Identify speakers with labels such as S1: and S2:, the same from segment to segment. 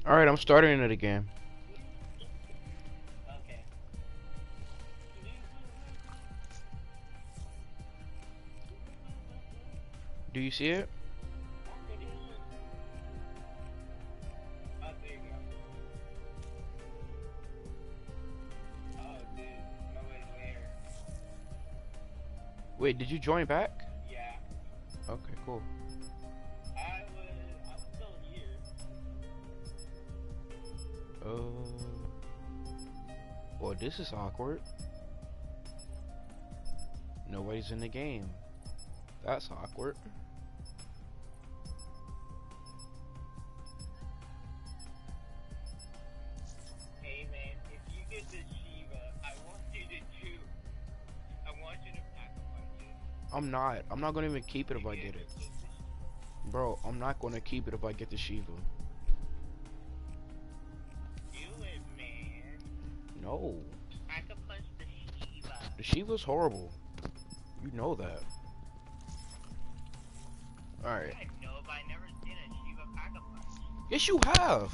S1: Alright, I'm starting it again.
S2: Okay.
S1: Do you see it?
S2: Oh, there you go. Oh, dude, nobody's there.
S1: Wait, did you join back?
S2: Yeah.
S1: Okay, cool.
S2: I'm still here.
S1: Well, this is awkward. Nobody's in the game. That's awkward.
S2: Hey man, if you get the Shiva, I want you to pack a punch it.
S1: I'm not gonna even keep it if I get it. Bro, I'm not gonna keep it if I get the Shiva.
S2: Do it, man.
S1: No.
S2: Pack a punch the Shiva.
S1: The Shiva's horrible. You know that. Alright.
S2: I know, but I never seen a Shiva pack a punch.
S1: Yes, you have.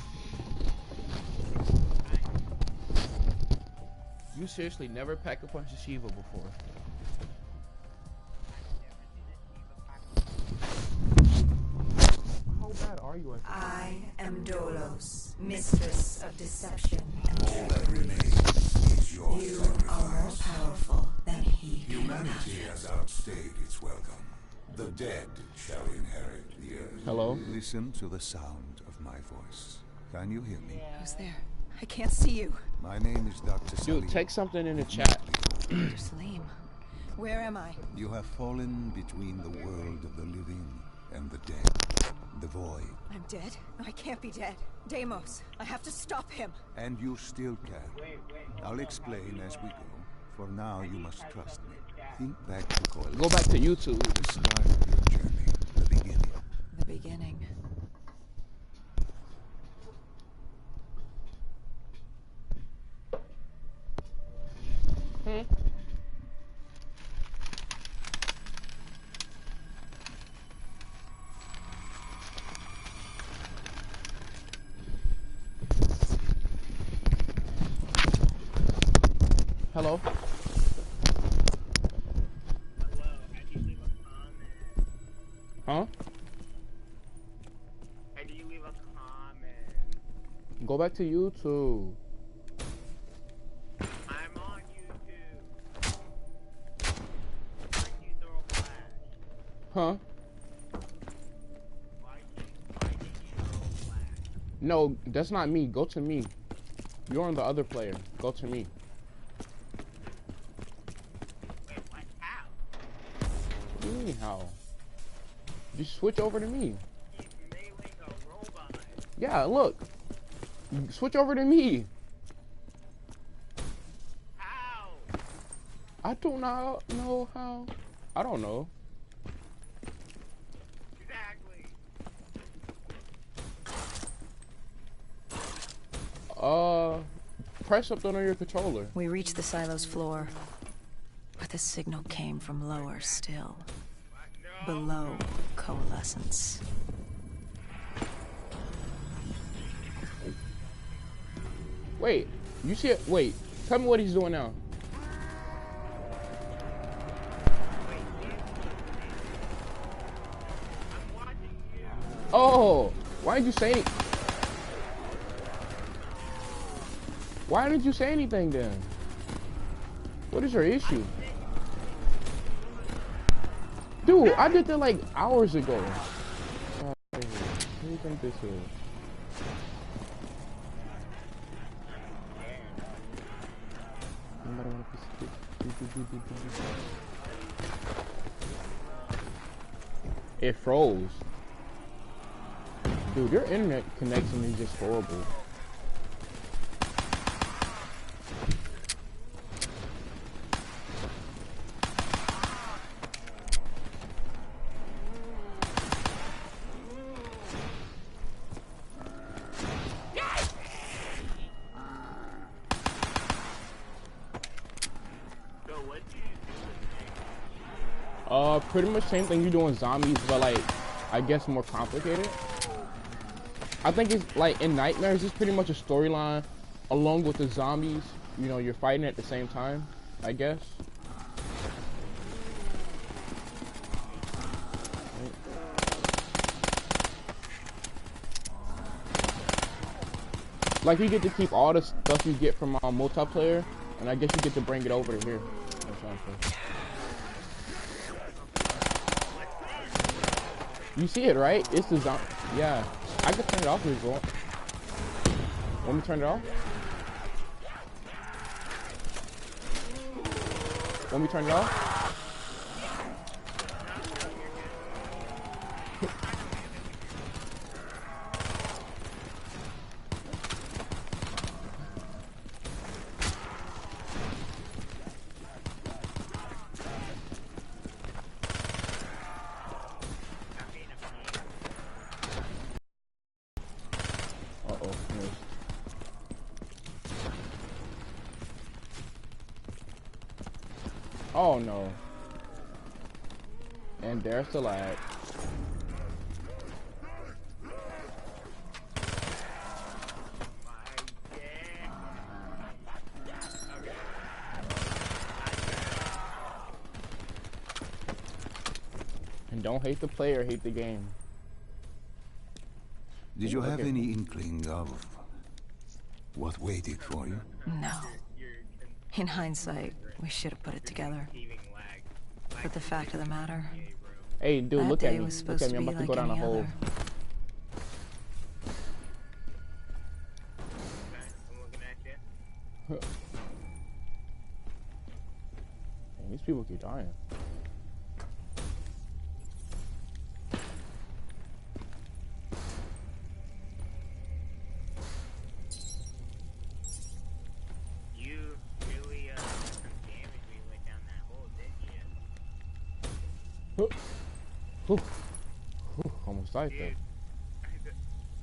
S1: You seriously never pack a punch a Shiva before. How bad are you at this?
S3: I am Dolos, mistress of deception and
S4: All that remains is your
S3: you are more
S4: sacrifice.
S3: powerful than he can
S4: Humanity
S3: imagine.
S4: has outstayed its welcome. The dead shall inherit the earth.
S1: Hello?
S5: Listen to the sound of my voice. Can you hear me?
S6: Who's there? I can't see you.
S5: My name is Dr. Salim.
S1: Dude, take something in the chat.
S6: Dr. Salim. Where am I?
S5: You have fallen between the world of the living and the dead. The void.
S6: I'm dead? No, I can't be dead. Deimos, I have to stop him.
S5: And you still can. I'll explain as we go. For now, you must trust me. Think back to Coil.
S1: Go back to YouTube.
S5: The start of your journey. The beginning.
S6: The beginning.
S1: Hello?
S2: Hello, how do you leave a comment?
S1: Huh?
S2: How do you leave a comment?
S1: Go back to YouTube.
S2: I'm on YouTube. Why do you throw a flash?
S1: Huh?
S2: Why did you throw a flash?
S1: No, that's not me. Go to me. You're on the other player. Go to me.
S2: Wait, what? How?
S1: What do you mean how? Just switch over to me.
S2: He's mailing a robot.
S1: Yeah, look. Switch over to me.
S2: How?
S1: I do not know how. I don't know.
S2: Exactly.
S1: Press something on your controller.
S6: We reached the silo's floor, but the signal came from lower still. Below coalescence.
S1: Wait, you see it? Wait, tell me what he's doing now.
S2: I'm watching you.
S1: Oh, why didn't you say? Why didn't you say anything then? What is your issue? Dude, I did that like hours ago. What do you think this is? It froze. Dude, your internet connection is just horrible.
S2: So what do you do?
S1: Pretty much same thing you do in zombies, but like, I guess more complicated. I think it's like in Nightmares, it's pretty much a storyline along with the zombies. You know, you're fighting at the same time, I guess. Like you get to keep all the stuff you get from multiplayer, and I guess you get to bring it over to here. Or something. You see it, right? It's the zombie. Yeah, I can turn it off if you want. Want me to turn it off? Want me to turn it off? Oh no. And there's the lag. And don't hate the player, hate the game.
S5: Did you have any inkling of what waited for you?
S6: No. In hindsight, we should have put it together. But the fact of the matter,
S1: hey, dude,
S6: that
S1: look
S6: day
S1: at me.
S6: was supposed
S1: Look at me.
S6: to
S1: I'm
S6: be
S1: about to go
S6: like
S1: down a
S6: any
S1: hole.
S6: other.
S1: Man, these people keep dying. Almost died there.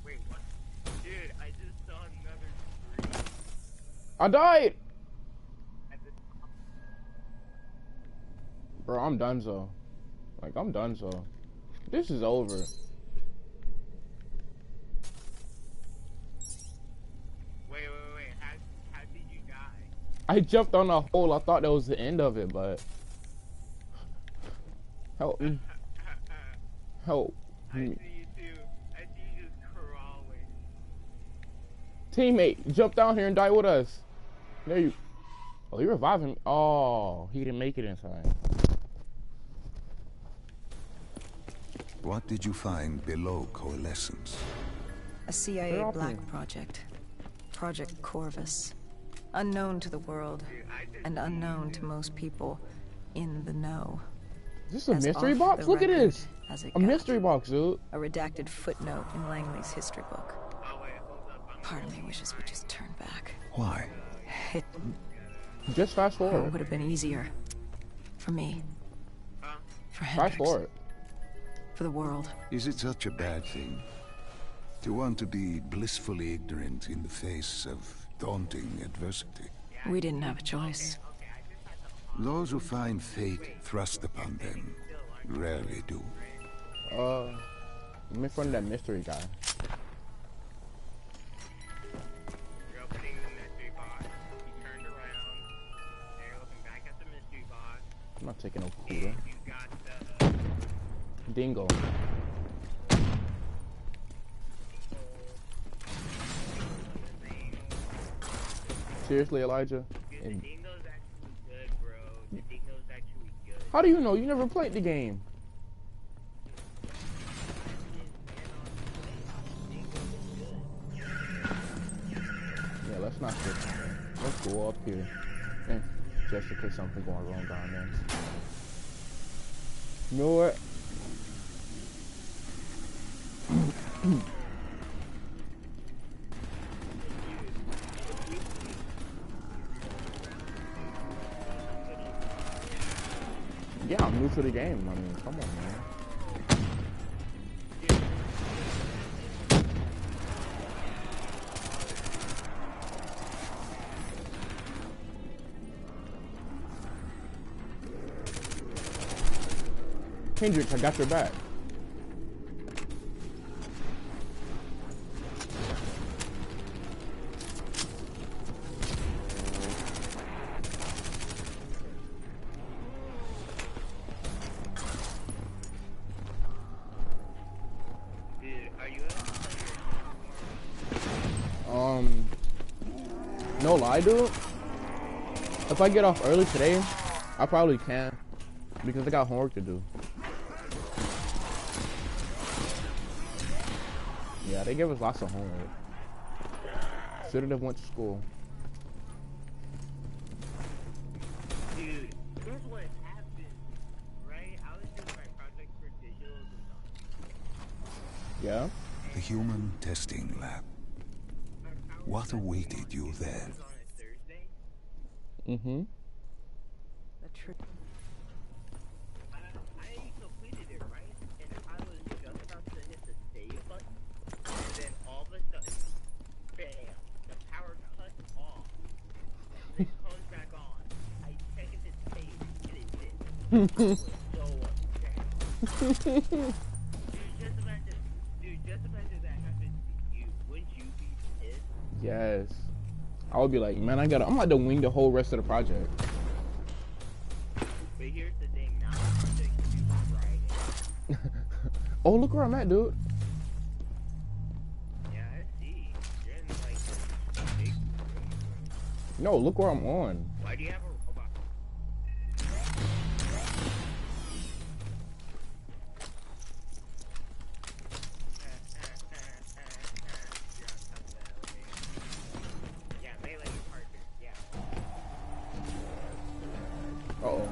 S2: Wait, what? Dude, I just saw another tree.
S1: I died! Bro, I'm donezo. Like, I'm donezo. This is over.
S2: Wait. How did you die?
S1: I jumped on a hole. I thought that was the end of it, but... Help me. Help.
S2: I see you too. I see you just crawling.
S1: Teammate, jump down here and die with us. There you... Oh, he revived him. Oh, he didn't make it in time.
S5: What did you find below Coalescence?
S6: A CIA black project. Project Corvus. Unknown to the world, and unknown to most people in the know.
S1: Is this a
S6: As
S1: mystery
S6: off
S1: box?
S6: the
S1: Look at
S6: record
S1: this.
S6: as it
S1: A
S6: got.
S1: mystery box, dude.
S6: A redacted footnote in Langley's history book.
S2: Oh wait, hold up.
S6: Part of me wishes we just turned back.
S5: Why?
S6: It
S1: Just fast forward.
S6: would have been easier. For me. For
S1: Fast
S6: Hendrix.
S1: forward.
S6: For the world.
S5: Is it such a bad thing to want to be blissfully ignorant in the face of daunting adversity?
S6: We didn't have a choice.
S5: Those who find fate thrust upon them rarely do.
S1: I'm in front of that mystery guy.
S2: You're opening the mystery box. You turned around. Now you're looking back at the mystery box.
S1: I'm not taking no
S2: And
S1: Kuda.
S2: you got the
S1: Dingo. Seriously, Elijah?
S2: Dude, the dingo's actually good, bro. The dingo's actually good.
S1: How do you know? You never played the game. Yeah, let's not get. Let's go up here. And just in case something going wrong down there. You know what? Yeah, I'm new to the game. I mean, come on, man. Hendrix, I got your back. No lie, dude. If I get off early today, I probably can. Because I got homework to do. Yeah, they gave us lots of homework. Should have went to school.
S2: Dude, here's what happened, right? I was doing my project for digitals and stuff.
S1: Yeah?
S5: The human testing lab. What awaited you there?
S2: It was on a Thursday.
S1: Mm-hmm.
S6: The truth.
S2: I completed it, right? And I was just about to hit the save button, and then all of a sudden, bam, the power cuts off. It comes back on. I check if it's saved, and it did. I was so upset. Just imagine that happened to you. Wouldn't you be pissed?
S1: Yes. I would be like, man, I'm about to wing the whole rest of the project.
S2: But here's the thing, now the project is due Friday.
S1: Oh, look where I'm at, dude.
S2: Yeah, I see. You're in like the big room.
S1: No, look where I'm on.
S2: Why do you have a robot? Yeah, melee partner. Yeah.
S1: Uh-oh.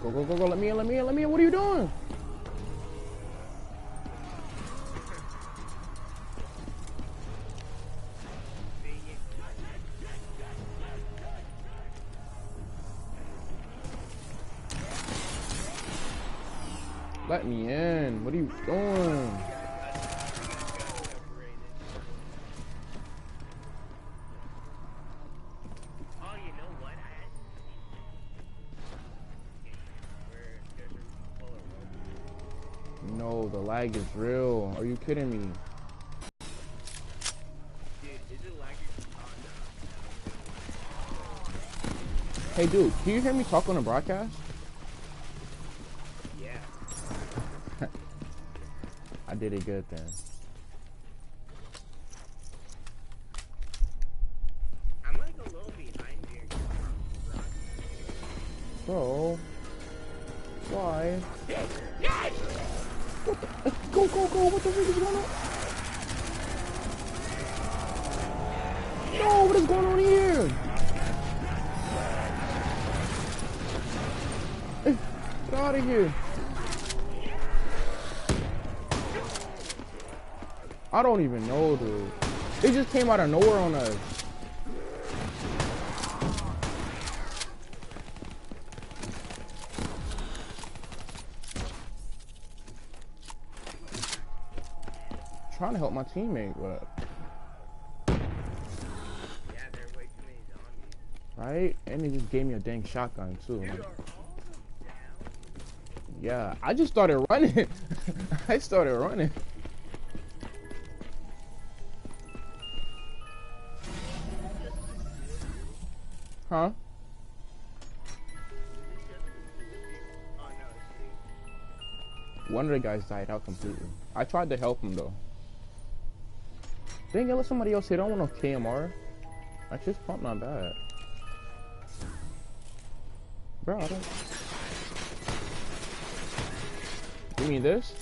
S1: Go, go, go, go. Let me in, let me in, let me in. What are you doing? Let me in. What are you doing?
S2: Oh, you know what?
S1: No, the lag is real. Are you kidding me?
S2: Dude, is it lagging?
S1: Hey, dude, can you hear me talk on the broadcast?
S2: Yeah.
S1: I did it good then.
S2: I'm like a little behind here.
S1: Bro. Why? What the? Go, go, go. What the heck is going on? No, what is going on here? Get out of here. I don't even know, dude. They just came out of nowhere on us. Trying to help my teammate, but
S2: Yeah, there are way too many zombies.
S1: right? And he just gave me a dang shotgun too.
S2: Dude, are all of them down?
S1: Yeah, I just started running. I started running. Huh?
S2: Oh, no, it's
S1: One of the guys died out completely. I tried to help him though. Dang it, let somebody else hit. I don't want no KMR. I just pump not bad. Bro, I don't. You mean this?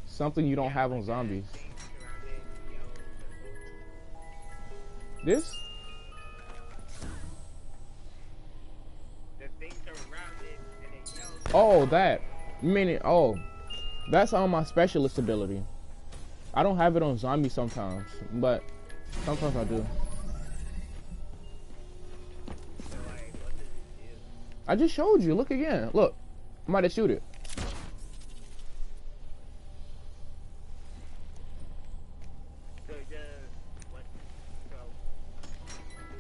S1: Something you don't have on zombies. This?
S2: The things surrounded and it yells.
S1: Oh, that. You mean it? Oh, that's on my specialist ability. I don't have it on zombies sometimes, but sometimes I do.
S2: So, like, what does it do?
S1: I just showed you. Look again. Look. I'm about to shoot it.
S2: So it does what? So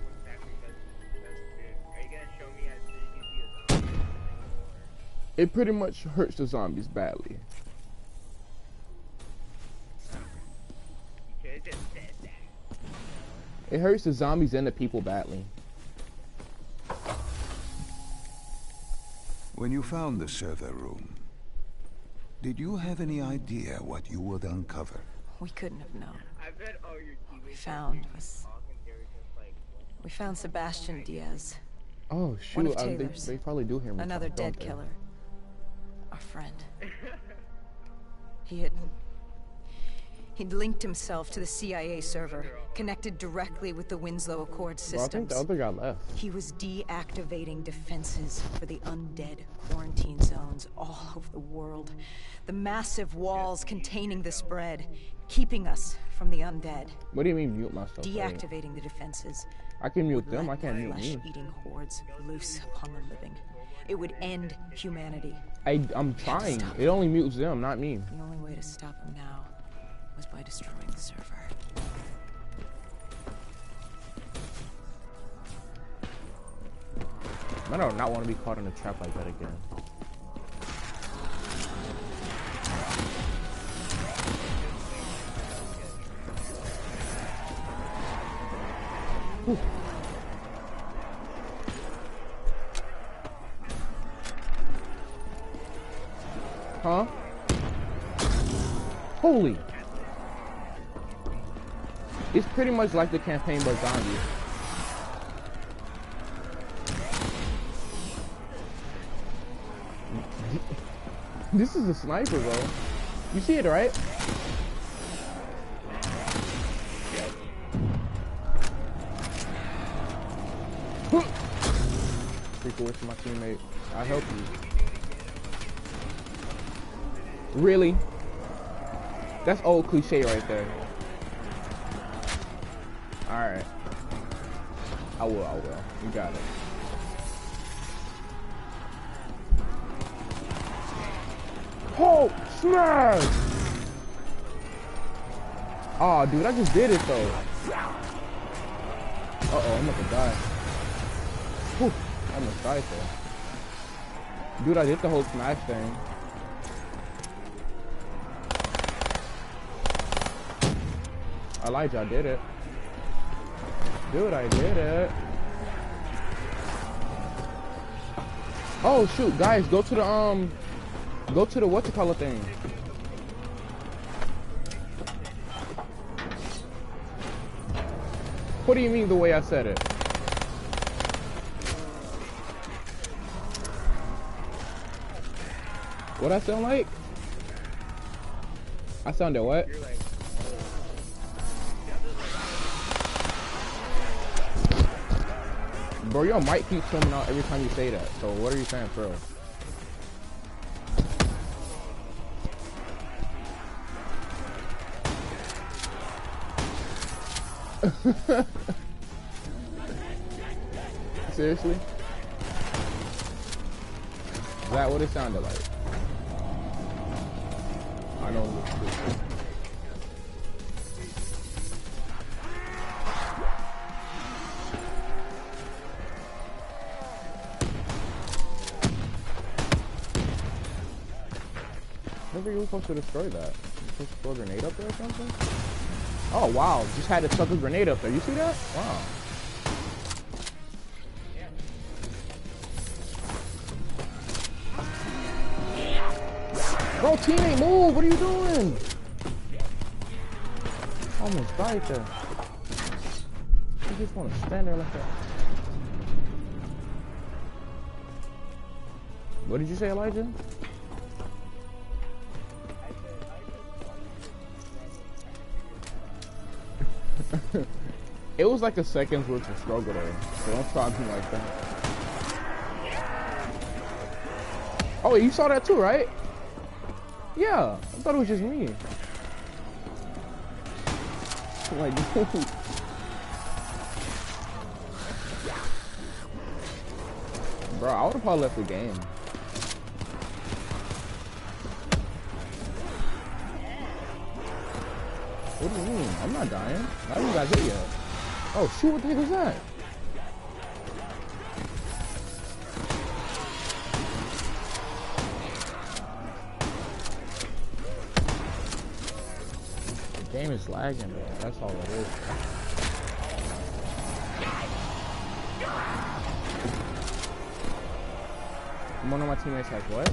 S2: what exactly does it do? Are you gonna show me as soon as you see a zombie? Or
S1: It pretty much hurts the zombies badly.
S2: you could have just said that.
S1: It hurts the zombies and the people badly.
S5: When you found the server room, did you have any idea what you would uncover?
S6: We couldn't have known.
S2: I've bet all your teammates
S6: We found Sebastian Diaz,
S1: Oh
S6: one of
S1: shoot,
S6: Taylor's.
S1: they probably do hear me.
S6: Another
S1: talk,
S6: dead
S1: don't they?
S6: killer. Our friend. He'd linked himself to the CIA server, connected directly with the Winslow Accord
S1: Bro, I think
S6: systems.
S1: the other guy left.
S6: He was deactivating defenses for the undead quarantine zones all over the world. The massive walls containing the spread, keeping us from the undead.
S1: What do you mean mute myself?
S6: Deactivating the defenses.
S1: I can mute
S6: would
S1: them. I
S6: let
S1: can't mute me.
S6: flesh-eating hordes loose upon the living. It would end humanity.
S1: I'm trying. It only mutes them, not me.
S6: The only way to stop him now was by destroying the server.
S1: I do not want to be caught in a trap like that again. Whew. Huh? Holy! It's pretty much like the campaign but zombies. This is a sniper, bro. You see it, right? Freak away from my teammate. I help you. Really? That's old cliche right there. Alright. I will. You got it. Oh, smash! Oh, dude, I just did it though. Uh-oh, I'm about to die. Whew, I almost died there. Dude, I did the whole smash thing. Elijah, I did it. Dude, I did it. Oh shoot, guys, go to the whatchamacallit thing. What do you mean the way I said it? What I sound like? I sounded what? Bro, your mic keeps coming out every time you say that. So what are you saying, bro? Seriously? Is that what it sounded like? I know. Maybe you were supposed to destroy that. You supposed to throw a grenade up there or something? Oh wow, just had to chuck a grenade up there. You see that? Wow. Bro, teammate, move! What are you doing? Almost died there. You just want to stand there like that. What did you say, Elijah? It was like a second's worth of struggle though, so don't try me like that. Oh, you saw that too, right? Yeah, I thought it was just me. Like, dude. Bro, I would have probably left the game. What do you mean? I'm not dying. I haven't got hit yet. Oh shoot, what the heck was that? The game is lagging, bro. That's all it is. One of my teammates has what?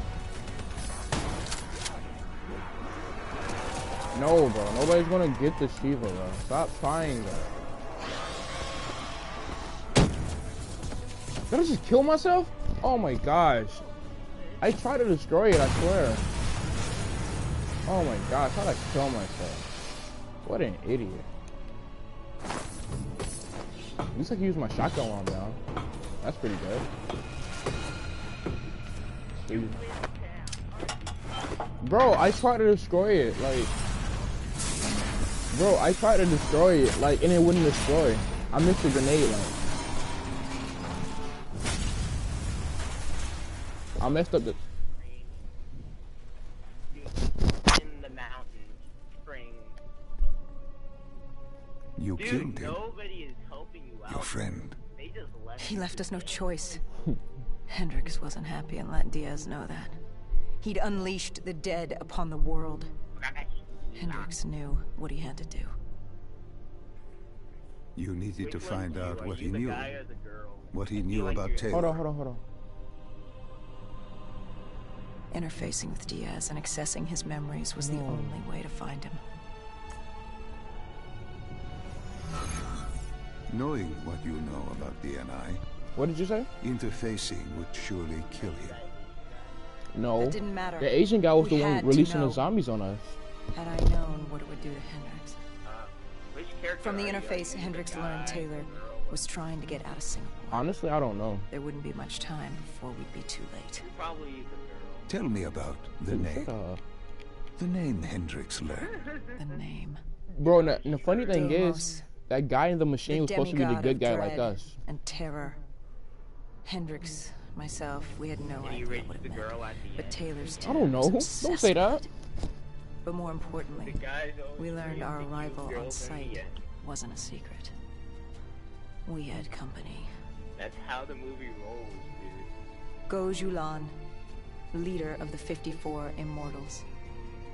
S1: No, bro. Nobody's gonna get the Shiva, bro. Stop trying that. Did I just kill myself? Oh my gosh. I tried to destroy it, I swear. Oh my gosh, how did I kill myself? What an idiot. At least I can use my shotgun while I'm down. That's pretty good. Bro, I tried to destroy it, like... Bro, I tried to destroy it, like, and it wouldn't destroy. I missed the grenade, like... I messed up the...
S2: In the mountains, spring.
S5: You
S2: Dude,
S5: killed him,
S2: nobody is helping you out.
S5: your friend.
S2: They just left
S6: He
S2: you
S6: left
S2: to
S6: us no
S2: dead.
S6: choice. Hendrix wasn't happy and let Diaz know that. He'd unleashed the dead upon the world. Hendrix knew what he had to do.
S5: You needed to
S2: Which one
S5: find
S2: do you-
S5: out
S2: are
S5: what
S2: you
S5: he
S2: the
S5: knew.
S2: guy or the girl?
S5: What he
S2: I feel
S5: knew
S2: like
S5: about
S2: you're-
S5: Taylor.
S1: Hold on.
S6: Interfacing with Diaz and accessing his memories was the only way to find him.
S5: Knowing what you know about DNI,
S1: What did you say?
S5: interfacing would surely kill him.
S1: No.
S6: That didn't matter.
S1: The Asian guy was
S6: We
S1: the one
S6: had to
S1: releasing the
S6: know.
S1: zombies on us.
S6: Had I known what it would do to Hendrix.
S2: Which character
S6: From the
S2: are you? Are
S6: interface,
S2: you the
S6: Hendrix
S2: guy,
S6: learned Taylor
S2: the girl?
S6: was trying to get out of Singapore.
S1: Honestly, I don't know.
S6: There wouldn't be much time before we'd be too late.
S2: Probably the girl.
S5: Tell me about the name.
S1: Shut up.
S5: The name Hendrix learned.
S6: The name.
S1: Bro, the funny thing
S6: Deimos,
S1: is, that guy in the machine was supposed to be the
S6: demigod
S1: good
S6: of
S1: guy like
S6: dread
S1: us.
S6: And terror. Hendrix, myself, we had no
S2: Did he
S6: idea
S2: rape
S6: what it
S2: the
S6: meant.
S2: girl at the
S6: But
S2: end?
S6: Taylor's
S1: I
S6: terror
S1: don't know.
S6: was
S1: Don't
S6: obsessed
S1: say
S6: with
S1: that.
S6: it. But more importantly,
S2: The guys always
S6: we learned
S2: rape
S6: our
S2: the cute
S6: arrival
S2: girls
S6: on
S2: at the
S6: site
S2: end.
S6: wasn't a secret. We had company.
S2: That's how the movie rolls, dude.
S6: Go Julan, leader of the 54 Immortals.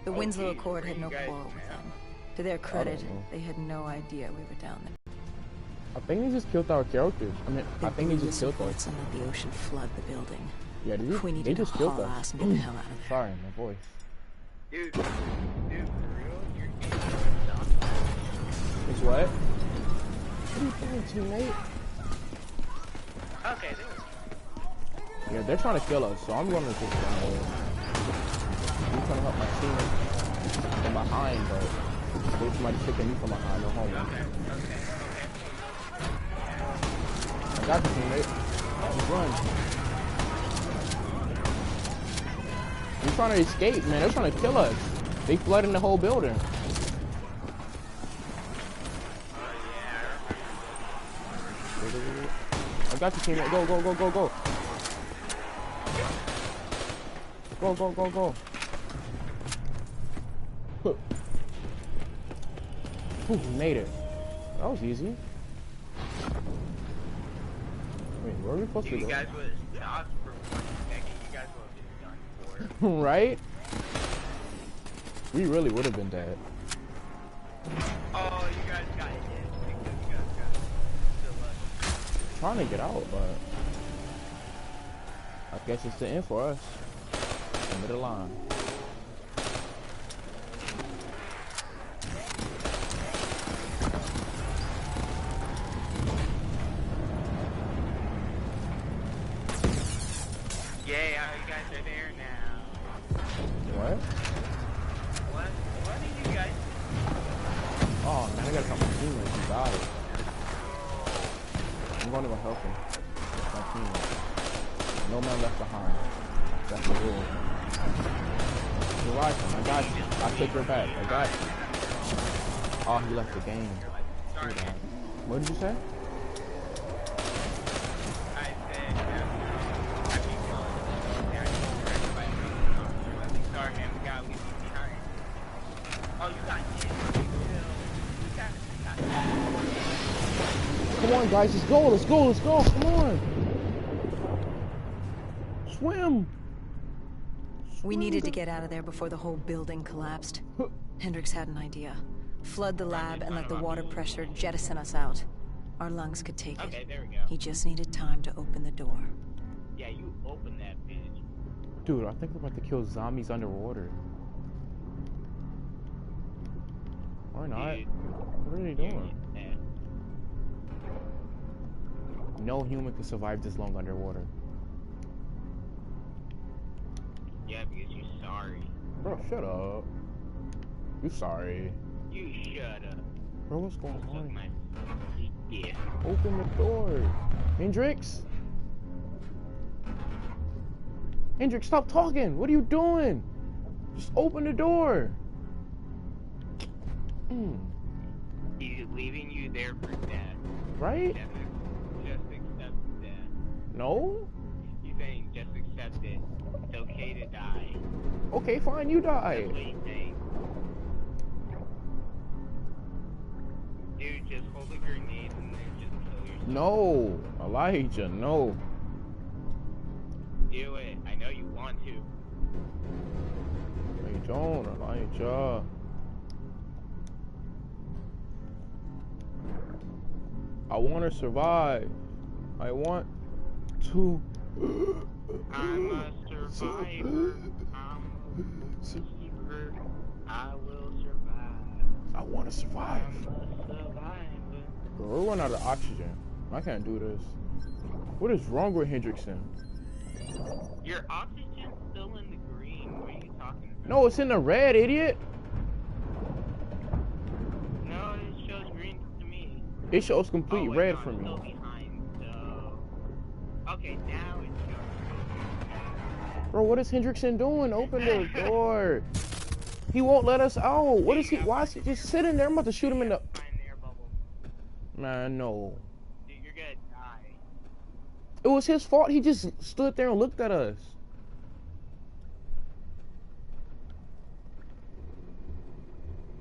S6: The
S2: Oh,
S6: Winslow
S2: geez,
S6: Accord
S2: where
S6: had
S2: you
S6: no
S2: guys
S6: quarrel with
S2: now?
S6: them. To their credit,
S1: know.
S6: they had no idea we were down there.
S1: I think they just killed our characters. I mean, I think they
S6: blew
S1: just
S6: the
S1: killed us.
S6: supports and let the ocean flood the building.
S1: Yeah,
S6: We
S1: they
S6: needed to
S1: just killed
S6: haul
S1: us.
S6: ass and get the hell out of there.
S1: Sorry, my voice.
S2: Dude, for real? You're getting
S1: It's what? What are you doing, teammate?
S2: Okay, there we go.
S1: Yeah, they're trying to kill us, so I'm going to take down here. I'm trying to help my team from behind, but there's somebody taking me from behind. No homo.
S2: Okay.
S1: I got you, teammate. Just run. We're trying to escape, man. They're trying to kill us. They flooding the whole building. I got you, teammate. Go. Go. Huh. Ooh, made it. That was easy. Wait, where are we supposed
S2: If
S1: to
S2: you
S1: go?
S2: guys would have stopped for 1 second, you guys would have been done for.
S1: Right? We really would have been dead.
S2: Oh, you guys got hit because you guys got still
S1: Trying to get out, but I guess it's the end for us. End of the line.
S2: Yay, you guys are there now.
S1: What?
S2: What did you guys
S1: Oh man, I gotta help my teammates. He died. I'm going to go help him. My teammate. No man left behind. That's the rule. You're right, I got you. I took your back. I got you. Oh, he left the game.
S2: Sorry,
S1: He died. What did you say?
S2: I said, I keep going. Yeah, I keep everybody let me start him. We gotta leave him behind. Oh, you got hit. You got hit.
S1: Come on, guys, let's go. Come on. Swim.
S6: We needed to get out of there before the whole building collapsed. Hendrix had an idea. Flood the lab and let the water pressure jettison us out. Our lungs could take
S2: Okay,
S6: it.
S2: there we go.
S6: He just needed time to open the door.
S2: Yeah, you open that bitch.
S1: Dude, I think we're about to kill zombies underwater. Or not.
S2: Dude,
S1: What are they doing? No human can survive this long underwater.
S2: Yeah, because you're sorry.
S1: Bro, shut up. You sorry.
S2: You shut up.
S1: Bro, what's going
S2: Suck
S1: on?
S2: my dick.
S1: Open the door. Hendrix? Hendrix, stop talking. What are you doing? Just open the door.
S2: He's leaving you there for death.
S1: Right?
S2: Just accept death.
S1: No?
S2: He's saying just accept it. It's okay to die.
S1: Okay, fine, you die.
S2: That's what he's saying. Dude, just hold a grenade and then just kill yourself.
S1: No, Elijah, no.
S2: Do it. I know you want to.
S1: No, you don't, Elijah. I want to survive. I want to.
S2: I'm a survivor. I'm a survivor. I will survive.
S1: I want to survive.
S2: I'm a survivor.
S1: Bro, we're running out of oxygen. I can't do this. What is wrong with Hendrickson?
S2: Your oxygen's still in the green. What are you talking about?
S1: No, it's in the red, idiot.
S2: No, it shows green to me.
S1: It shows complete
S2: wait,
S1: red
S2: no,
S1: for
S2: I'm
S1: me.
S2: still behind, so... Okay, now it shows.
S1: Bro, what is Hendrickson doing? Open the door. He won't let us out. What is he? Why is he just sitting there? I'm about to shoot him in the...
S2: Find the air bubble.
S1: Man, no.
S2: Dude, you're gonna die.
S1: It was his fault. He just stood there and looked at us.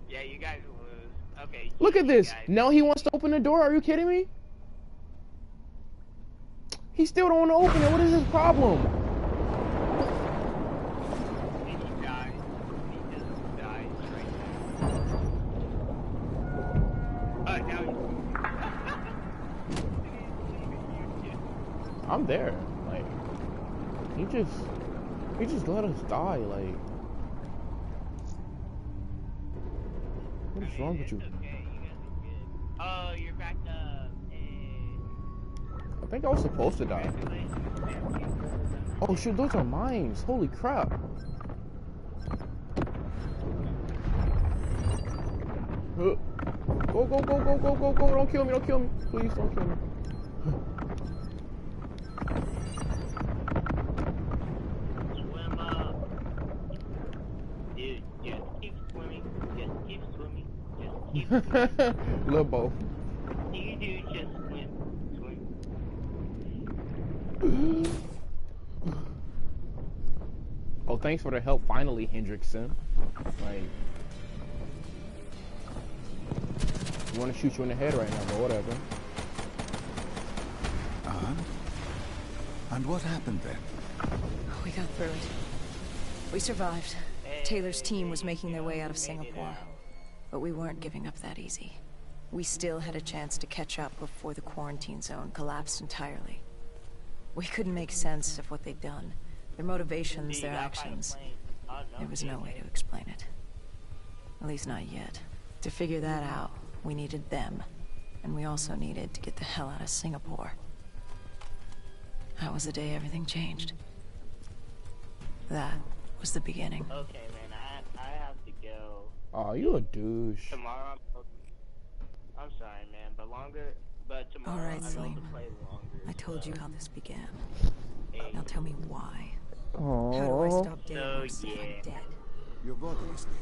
S2: Yeah, you guys lose. Okay.
S1: Look at this.
S2: Guys.
S1: Now he wants to open the door. Are you kidding me? He still don't want to open it. What is his problem?
S2: Did he die? He just died right now. Now
S1: I'm there. Like, he just let us die. Like, what is wrong with you?
S2: Okay, you guys are good. Oh, you're back up.
S1: I think I was supposed to die. Oh shit, those are mines. Holy crap. Go, go, go, go, go, go, go. Don't kill me, don't kill me. Please don't kill me.
S2: Swim up. Dude, just keep swimming. Just keep swimming. Just keep swimming.
S1: Little both.
S2: You do just swim.
S1: Oh, thanks for the help finally, Hendrickson. Like, I want to shoot you in the head right now, but whatever.
S5: And what happened then?
S6: We got through it. We survived. Taylor's team was making their way out of Singapore. But we weren't giving up that easy. We still had a chance to catch up before the quarantine zone collapsed entirely. We couldn't make sense of what they'd done. Their motivations, their actions. There was no way to explain it. At least not yet. To figure that out, we needed them. And we also needed to get the hell out of Singapore. That was the day everything changed. That was the beginning.
S2: Okay, man, I have to go.
S1: Oh, you a douche.
S2: Tomorrow, I'm sorry, man, but tomorrow
S6: All right,
S2: I'm going
S6: Salim.
S2: to play longer.
S6: I told you how this began.
S2: Hey.
S6: Now tell me why.
S1: Oh,
S6: How do I stop
S2: So,
S6: Daedalus if I'm
S2: yeah.
S6: dead?
S5: Your body is dead,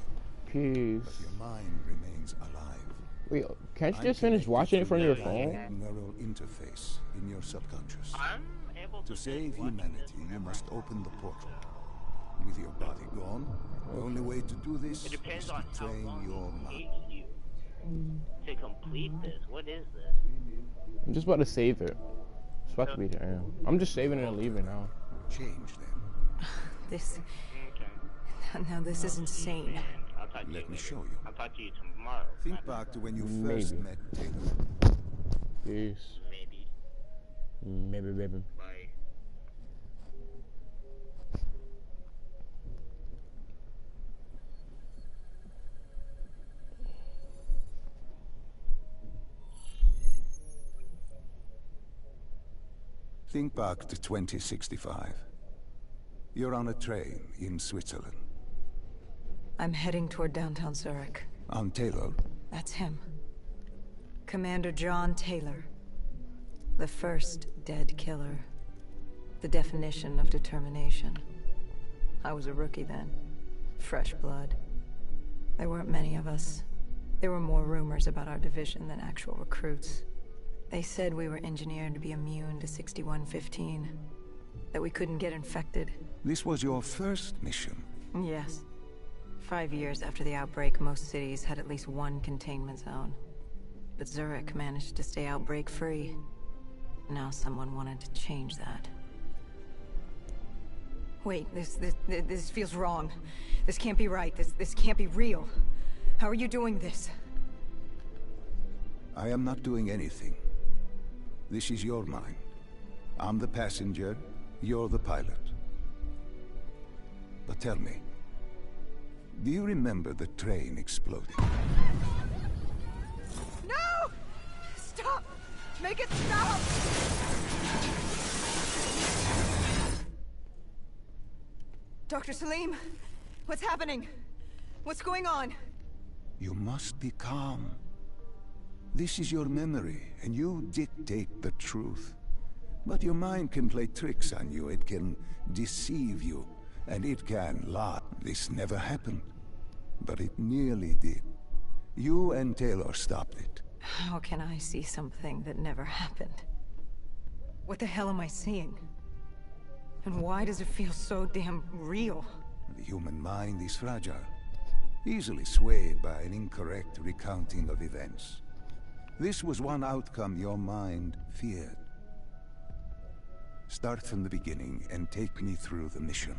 S1: peace.
S5: but your mind remains alive.
S1: Wait, can't you
S5: I'm
S1: just finish
S5: connected
S1: watching it
S5: to
S1: from your
S5: the
S1: phone?
S5: neural interface in your subconscious.
S2: I'm able
S5: To
S2: to
S5: save
S2: watch
S5: humanity,
S2: this
S5: you
S2: whenever
S5: must
S2: I want.
S5: open the portal. With your body gone, the only way to do this
S2: It
S5: is
S2: depends
S5: to
S2: on how
S5: train
S2: long
S5: your
S2: it
S5: mind.
S2: takes you to complete this. What is this?
S1: I'm just about to save it. It's about to be there. I'm just saving it and leaving now.
S5: Change them.
S6: This...
S2: Okay.
S6: Now this is insane.
S2: Man, I'll talk to you
S5: Let me
S2: later.
S5: show you.
S2: I'll talk to you tomorrow.
S5: Think back to when you first
S1: Maybe.
S5: met Taylor.
S1: Peace.
S2: Maybe.
S1: Maybe, baby.
S2: Bye.
S5: Think back to 2065. You're on a train in Switzerland.
S6: I'm heading toward downtown Zurich.
S5: On Taylor?
S6: That's him. Commander John Taylor. The first dead killer. The definition of determination. I was a rookie then. Fresh blood. There weren't many of us. There were more rumors about our division than actual recruits. They said we were engineered to be immune to 6115. That we couldn't get infected.
S5: This was your first mission?
S6: Yes. 5 years after the outbreak, most cities had at least one containment zone. But Zurich managed to stay outbreak-free. Now someone wanted to change that. Wait, this feels wrong. This can't be right. This can't be real. How are you doing this?
S5: I am not doing anything. This is your mind. I'm the passenger, you're the pilot. But tell me, do you remember the train exploding?
S6: No! Stop! Make it stop! Dr. Salim, what's happening? What's going on?
S5: You must be calm. This is your memory, and you dictate the truth. But your mind can play tricks on you. It can deceive you, and it can lie. This never happened, but it nearly did. You and Taylor stopped it.
S6: How can I see something that never happened? What the hell am I seeing? And why does it feel so damn real?
S5: The human mind is fragile, easily swayed by an incorrect recounting of events. This was one outcome your mind feared. Start from the beginning and take me through the mission.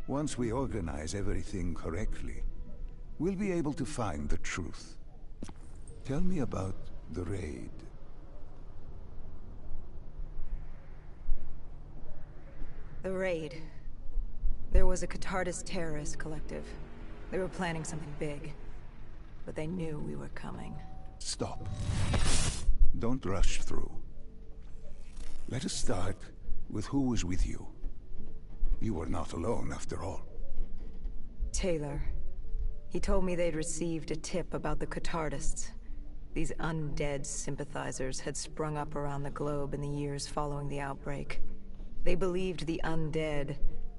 S5: Once we organize everything correctly, we'll be able to find the truth. Tell me about the raid.
S6: The raid. There was a Catardist terrorist collective. They were planning something big, but they knew we were coming.
S5: Stop. Don't rush through. Let us start with who was with you. You were not alone, after all.
S6: Taylor. He told me they'd received a tip about the Catardists. These undead sympathizers had sprung up around the globe in the years following the outbreak. They believed the undead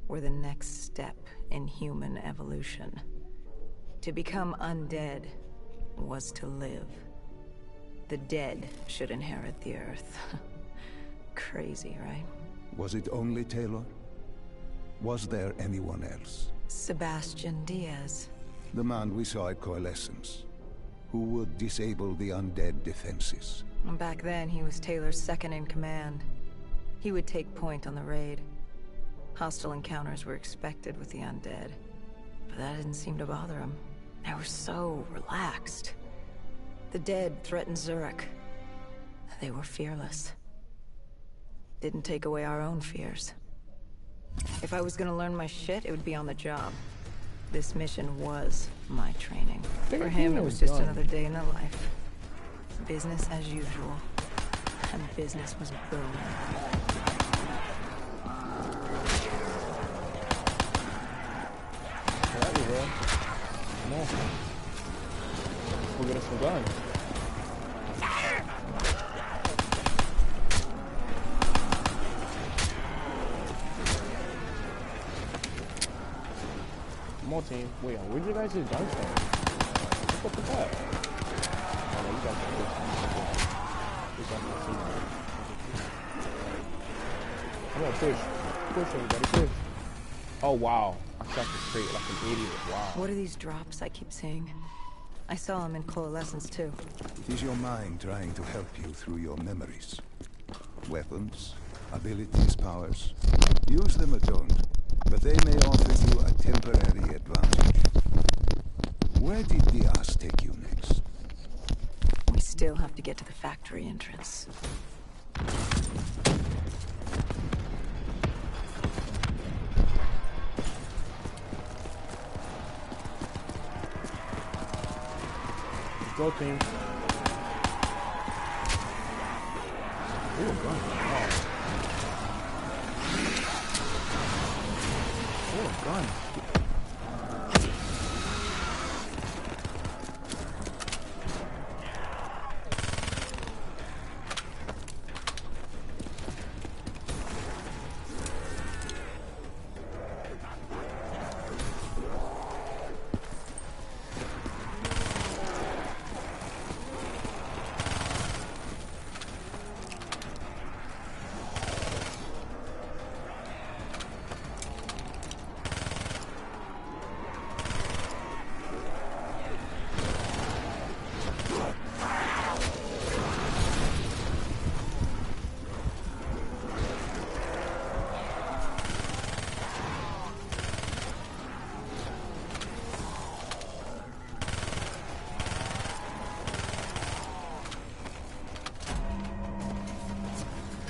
S6: were the next step in human evolution. To become undead was to live. The dead should inherit the earth. Crazy, right?
S5: Was it only Taylor? Was there anyone else?
S6: Sebastian Diaz.
S5: The man we saw at Coalescence, who would disable the undead defenses.
S6: Back then, he was Taylor's second in command. He would take point on the raid. Hostile encounters were expected with the undead, but that didn't seem to bother him. They were so relaxed. The dead threatened Zurich. They were fearless. Didn't take away our own fears. If I was gonna learn my shit, it would be on the job. This mission was my training. For him, it was just another day in the life. Business as usual. And business was booming.
S1: Alright, we will. Come on. We'll get us some guns. Come on, team. Wait, where'd you guys' guns from? What's up with that? Oh, no, you guys are good. You guys are good. Come on, push. Push, everybody, push. Oh, wow. I shot the crate like an idiot. Wow.
S6: What are these drops I keep seeing? I saw them in Coalescence, too.
S5: It is your mind trying to help you through your memories. Weapons, abilities, powers. Use them or don't, but they may offer you a temporary advantage. Where did Diaz take you next?
S6: We still have to get to the factory entrance.
S1: Go, team. Ooh, gun. Oh. gun.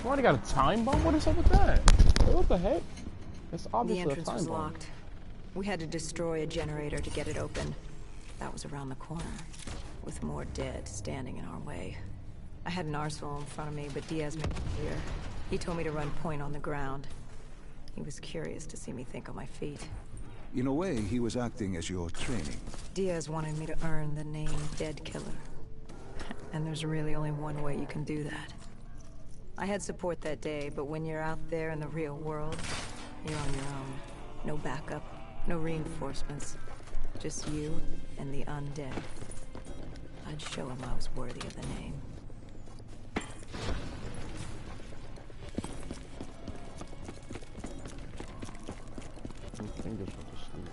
S1: Somebody got a time bomb? What is up with that? Hey, what the heck? It's
S6: The
S1: obviously a
S6: entrance
S1: time
S6: was
S1: bomb.
S6: locked. We had to destroy a generator to get it open. That was around the corner, with more dead standing in our way. I had an arsenal in front of me, but Diaz made it clear. He told me to run point on the ground. He was curious to see me think on my feet.
S5: In a way, he was acting as your training.
S6: Diaz wanted me to earn the name Dead Killer. And there's really only one way you can do that. I had support that day, but when you're out there in the real world, you're on your own. No backup, no reinforcements. Just you and the undead. I'd show him I was worthy of the name.
S1: My fingers went to sleep.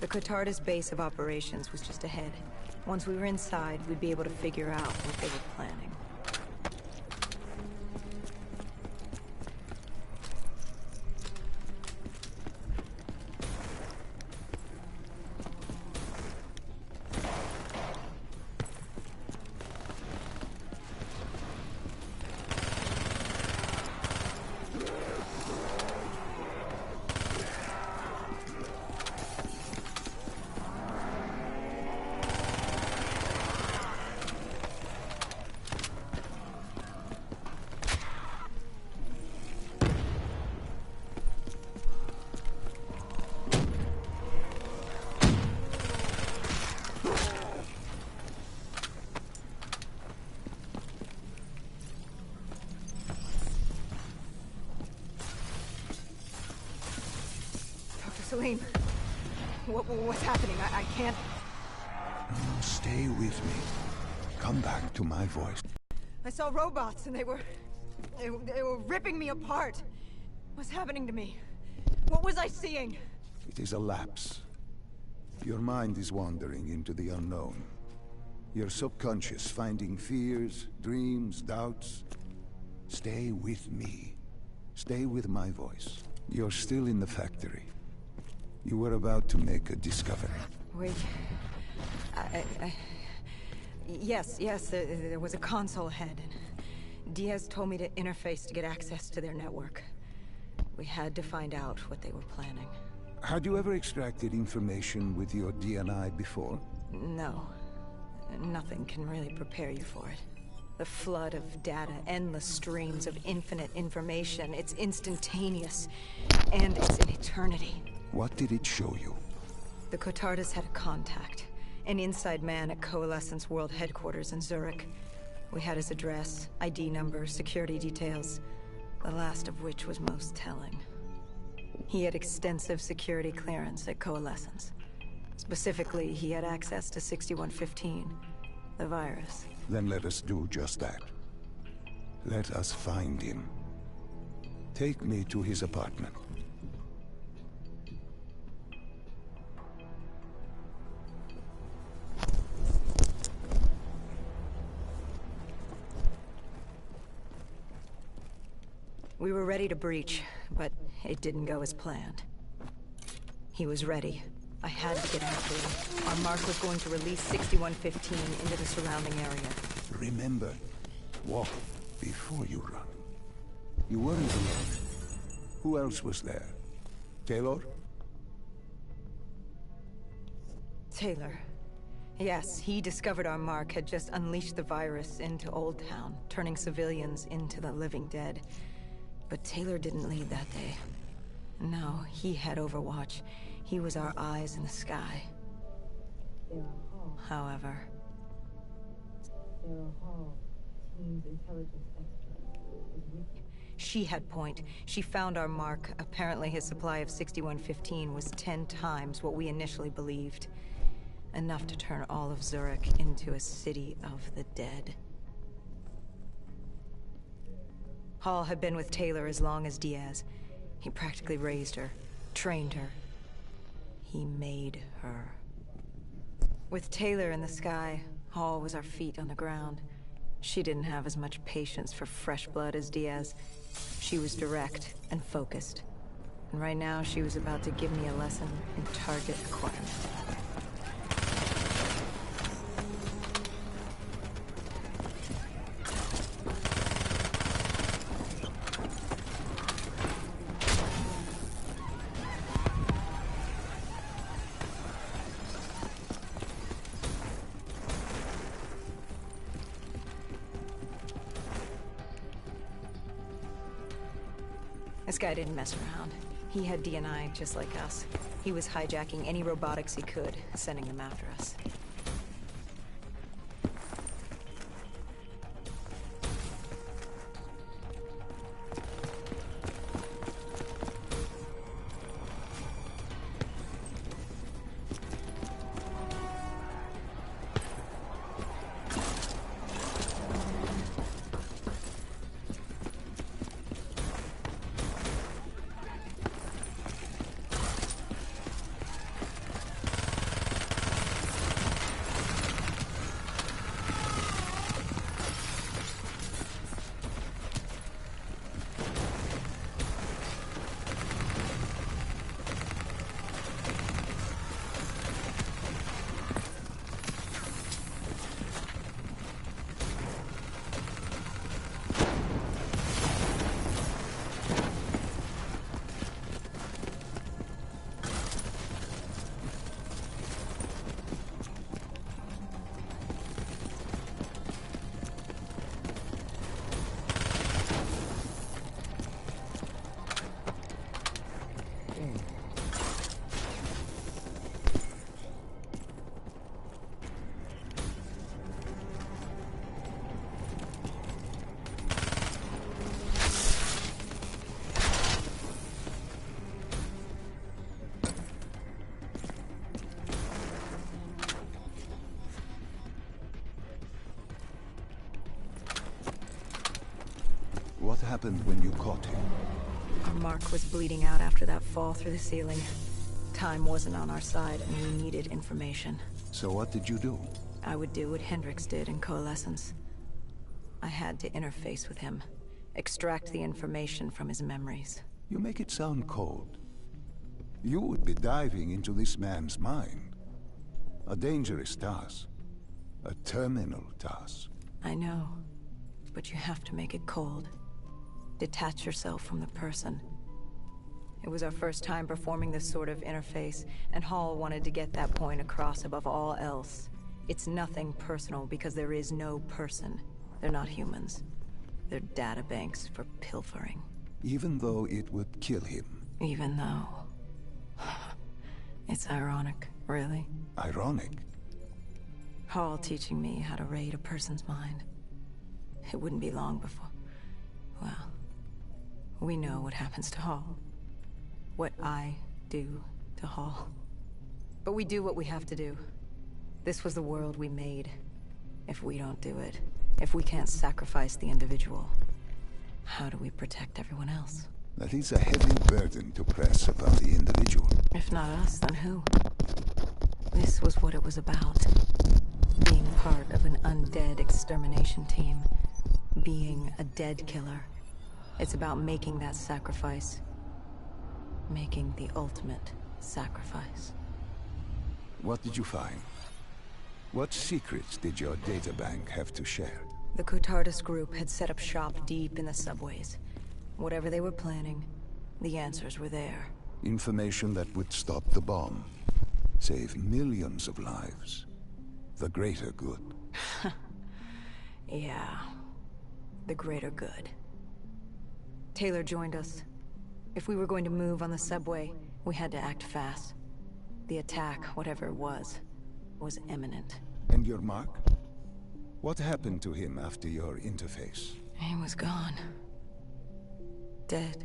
S6: The Cotardis base of operations was just ahead. Once we were inside, we'd be able to figure out what they were planning. Salim, what's happening? I can't...
S5: Stay with me. Come back to my voice.
S6: I saw robots and they were ripping me apart. What's happening to me? What was I seeing?
S5: It is a lapse. Your mind is wandering into the unknown. Your subconscious finding fears, dreams, doubts. Stay with me. Stay with my voice. You're still in the factory. You were about to make a discovery.
S6: Wait... Yes, there was a console head, and Diaz told me to interface to get access to their network. We had to find out what they were planning.
S5: Had you ever extracted information with your DNI before?
S6: No. Nothing can really prepare you for it. The flood of data, endless streams of infinite information, it's instantaneous, and it's an eternity.
S5: What did it show you?
S6: The Cotardis had a contact. An inside man at Coalescence World Headquarters in Zurich. We had his address, ID number, security details. The last of which was most telling. He had extensive security clearance at Coalescence. Specifically, he had access to 6115, the virus.
S5: Then let us do just that. Let us find him. Take me to his apartment.
S6: We were ready to breach, but it didn't go as planned. He was ready. I had to get him through. Our mark was going to release 6115 into the surrounding area.
S5: Remember, walk before you run. You weren't alone. Who else was there? Taylor?
S6: Taylor. Yes, he discovered our mark had just unleashed the virus into Old Town, turning civilians into the living dead. But Taylor didn't lead that day. No, he had Overwatch. He was our eyes in the sky. However... She had point. She found our mark. Apparently his supply of 6115 was 10 times what we initially believed. Enough to turn all of Zurich into a city of the dead. Hall had been with Taylor as long as Diaz. He practically raised her, trained her. He made her. With Taylor in the sky, Hall was our feet on the ground. She didn't have as much patience for fresh blood as Diaz. She was direct and focused. And right now, she was about to give me a lesson in target acquirement. This guy didn't mess around. He had D&I just like us. He was hijacking any robotics he could, sending them after us.
S5: What happened when you caught him?
S6: Our mark was bleeding out after that fall through the ceiling. Time wasn't on our side, and we needed information.
S5: So what did you do?
S6: I would do what Hendricks did in Coalescence. I had to interface with him, extract the information from his memories.
S5: You make it sound cold. You would be diving into this man's mind. A dangerous task. A terminal task.
S6: I know, but you have to make it cold. Detach yourself from the person. It was our first time performing this sort of interface, and Hall wanted to get that point across above all else. It's nothing personal because there is no person. They're not humans. They're databanks for pilfering.
S5: Even though it would kill him.
S6: Even though... It's ironic, really.
S5: Ironic?
S6: Hall teaching me how to raid a person's mind. It wouldn't be long before... Well, we know what happens to Hall. what I do to Hall. But we do what we have to do. This was the world we made. If we don't do it, if we can't sacrifice the individual, how do we protect everyone else?
S5: That is a heavy burden to press upon the individual.
S6: If not us, then who? This was what it was about. Being part of an undead extermination team. Being a dead killer. It's about making that sacrifice. Making the ultimate sacrifice.
S5: What did you find? What secrets did your databank have to share?
S6: The Cotardus group had set up shop deep in the subways. Whatever they were planning, the answers were there.
S5: Information that would stop the bomb. Save millions of lives. The greater good.
S6: Yeah. The greater good. Taylor joined us. If we were going to move on the subway, we had to act fast. The attack, whatever it was imminent.
S5: And your mark? What happened to him after your interface?
S6: He was gone. Dead.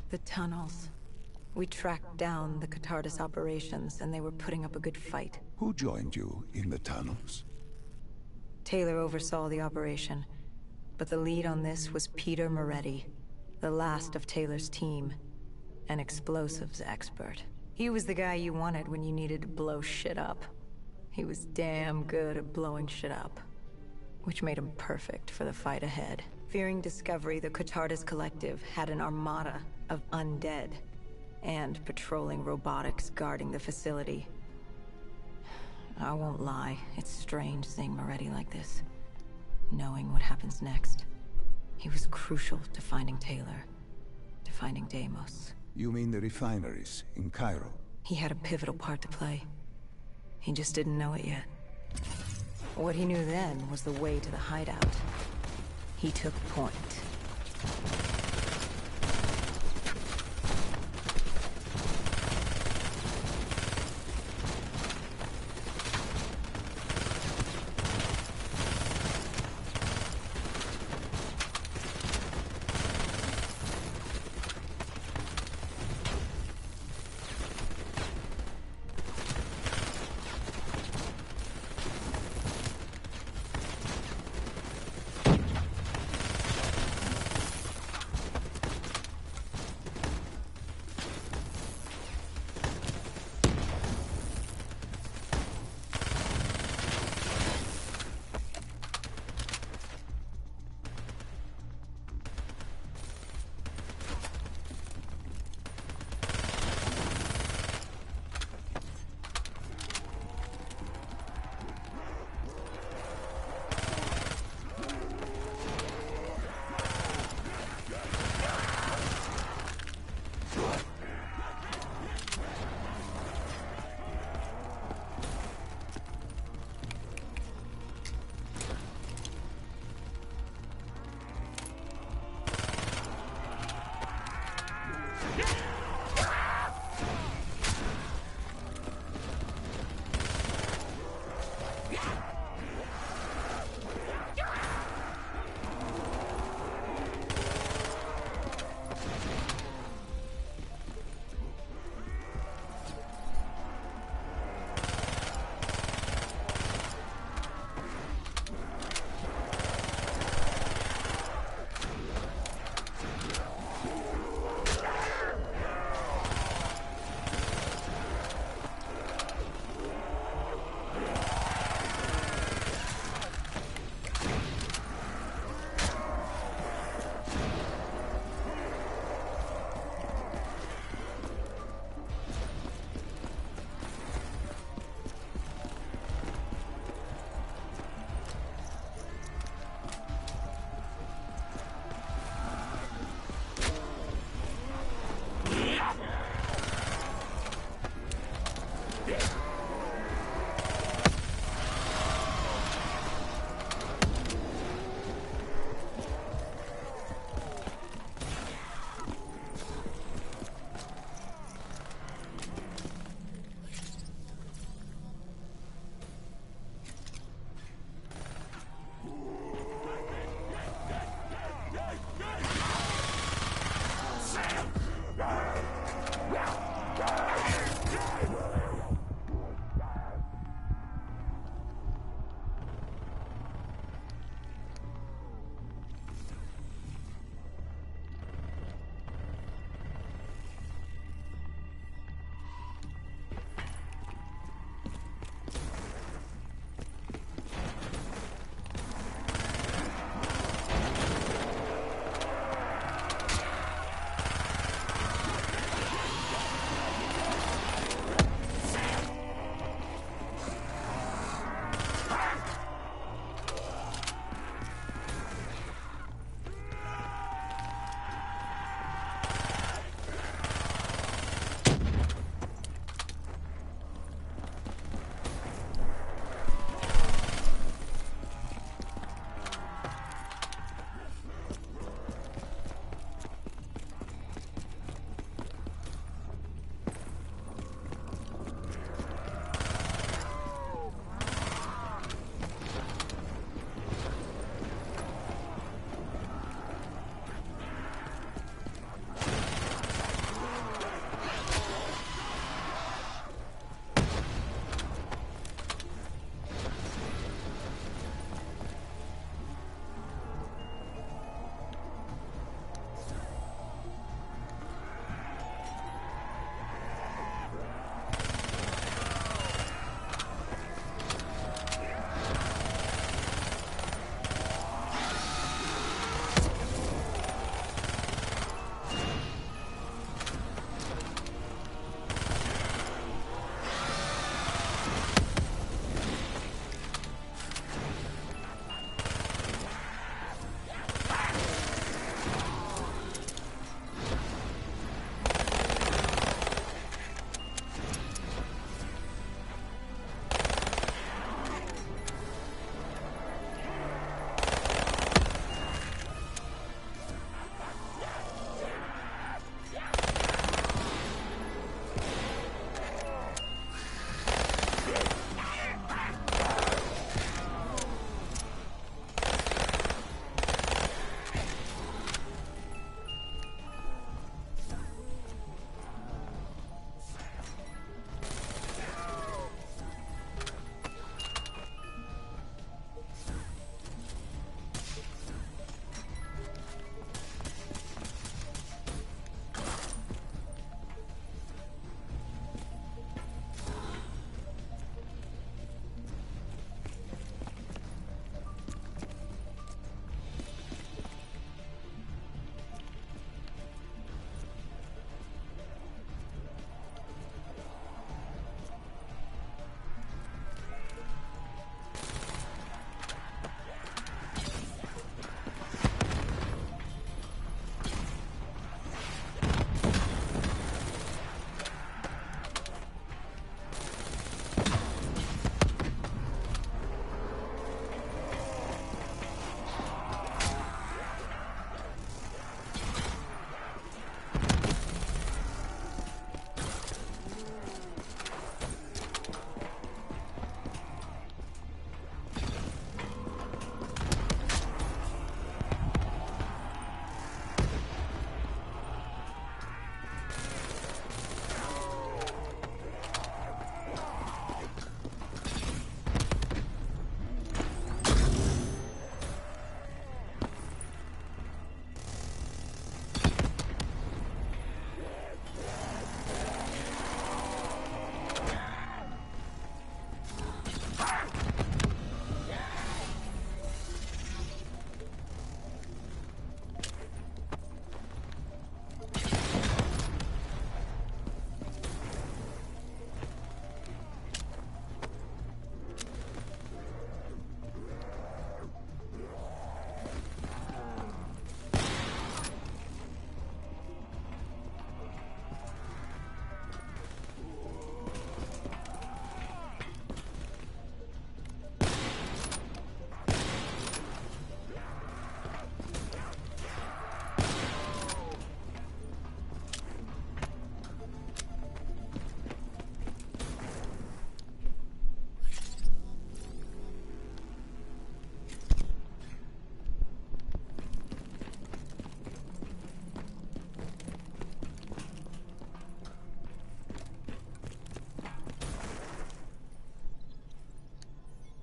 S6: The tunnels. We tracked down the Cotardus operations, and they were putting up a good fight.
S5: Who joined you in the tunnels?
S6: Taylor oversaw the operation, but the lead on this was Peter Moretti, the last of Taylor's team, an explosives expert. He was the guy you wanted when you needed to blow shit up. He was damn good at blowing shit up, which made him perfect for the fight ahead. Fearing discovery, the Cotardus Collective had an armada of undead and patrolling robotics guarding the facility. I won't lie, it's strange seeing Moretti like this, knowing what happens next. He was crucial to finding Taylor, to finding Deimos.
S5: You mean the refineries in Cairo?
S6: He had a pivotal part to play. He just didn't know it yet. What he knew then was the way to the hideout. He took point.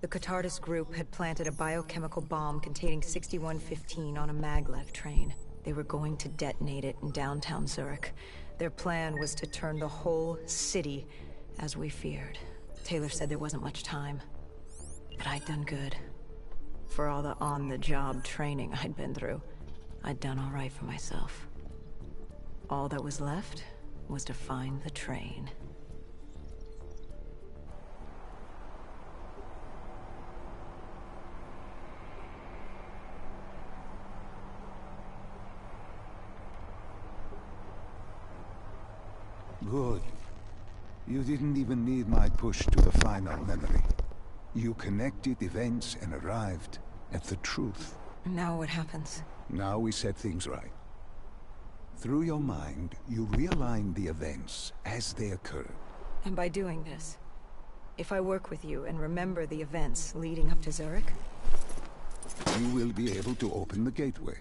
S6: The Catardis group had planted a biochemical bomb containing 6115 on a maglev train. They were going to detonate it in downtown Zurich. Their plan was to turn the whole city as we feared. Taylor said there wasn't much time, but I'd done good. For all the on-the-job training I'd been through, I'd done all right for myself. All that was left was to find the train.
S5: Good. You didn't even need my push to the final memory. You connected events and arrived at the truth.
S6: Now what happens?
S5: Now we set things right. Through your mind, you realign the events as they occurred.
S6: And by doing this, if I work with you and remember the events leading up to Zurich,
S5: you will be able to open the gateway.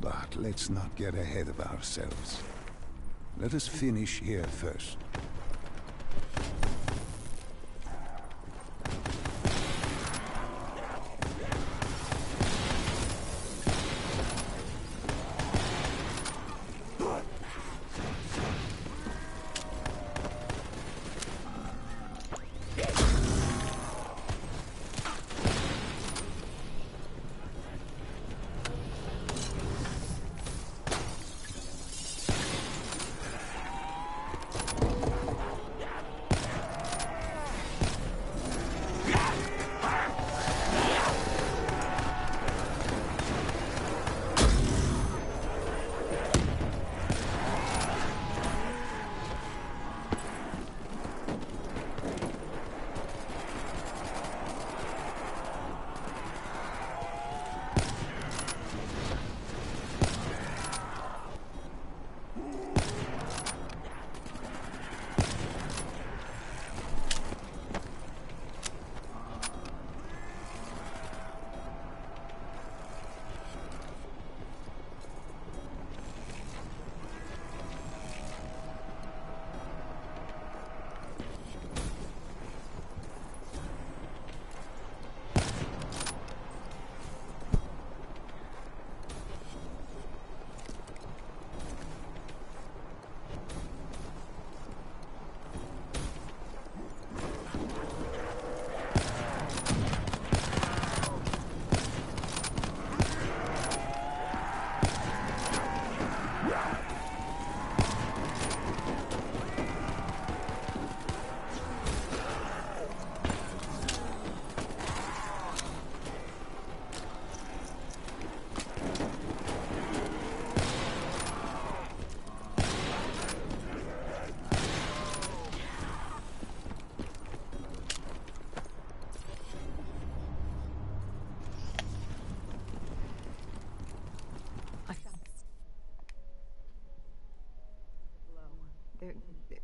S5: But let's not get ahead of ourselves. Let us finish here first.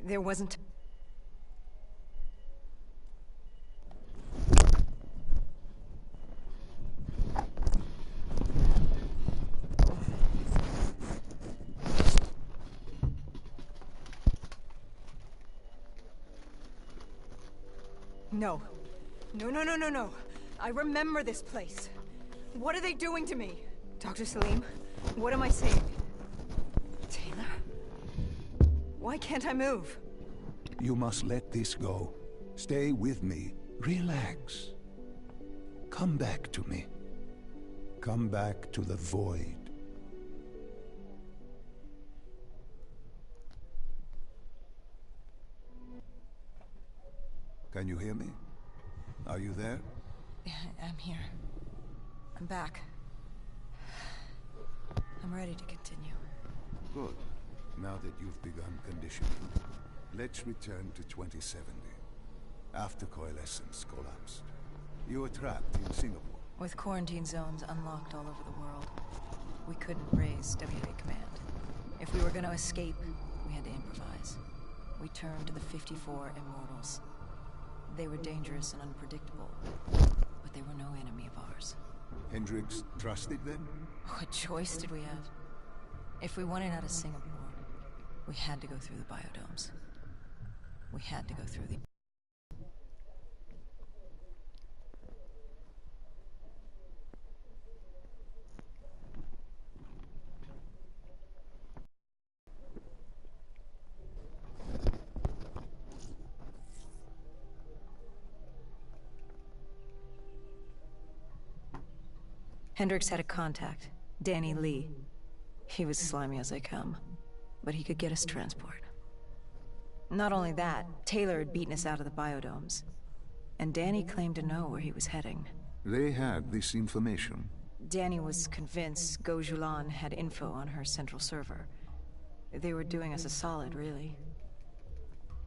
S6: There wasn't... No. No. I remember this place. What are they doing to me? Dr. Salim, what am I saying? Taylor? Why can't I move?
S5: You must let this go. Stay with me. Relax. Come back to me. Come back to the void. Can you hear me? Are you there?
S6: I'm here. I'm back. I'm ready to continue.
S5: Good. Now that you've begun conditioning, let's return to 2070. After Coalescence collapsed, you were trapped in Singapore.
S6: With quarantine zones unlocked all over the world, we couldn't raise WA command. If we were going to escape, we had to improvise. We turned to the 54 Immortals. They were dangerous and unpredictable, but they were no enemy of ours.
S5: Hendricks trusted them?
S6: What choice did we have? If we wanted out of Singapore, we had to go through the biodomes. We had to go through the... Hendricks had a contact, Danny Lee. He was slimy as they come, but he could get us transport. Not only that, Taylor had beaten us out of the biodomes, and Danny claimed to know where he was heading.
S5: They had this information.
S6: Danny was convinced Gojulan had info on her central server. They were doing us a solid, really.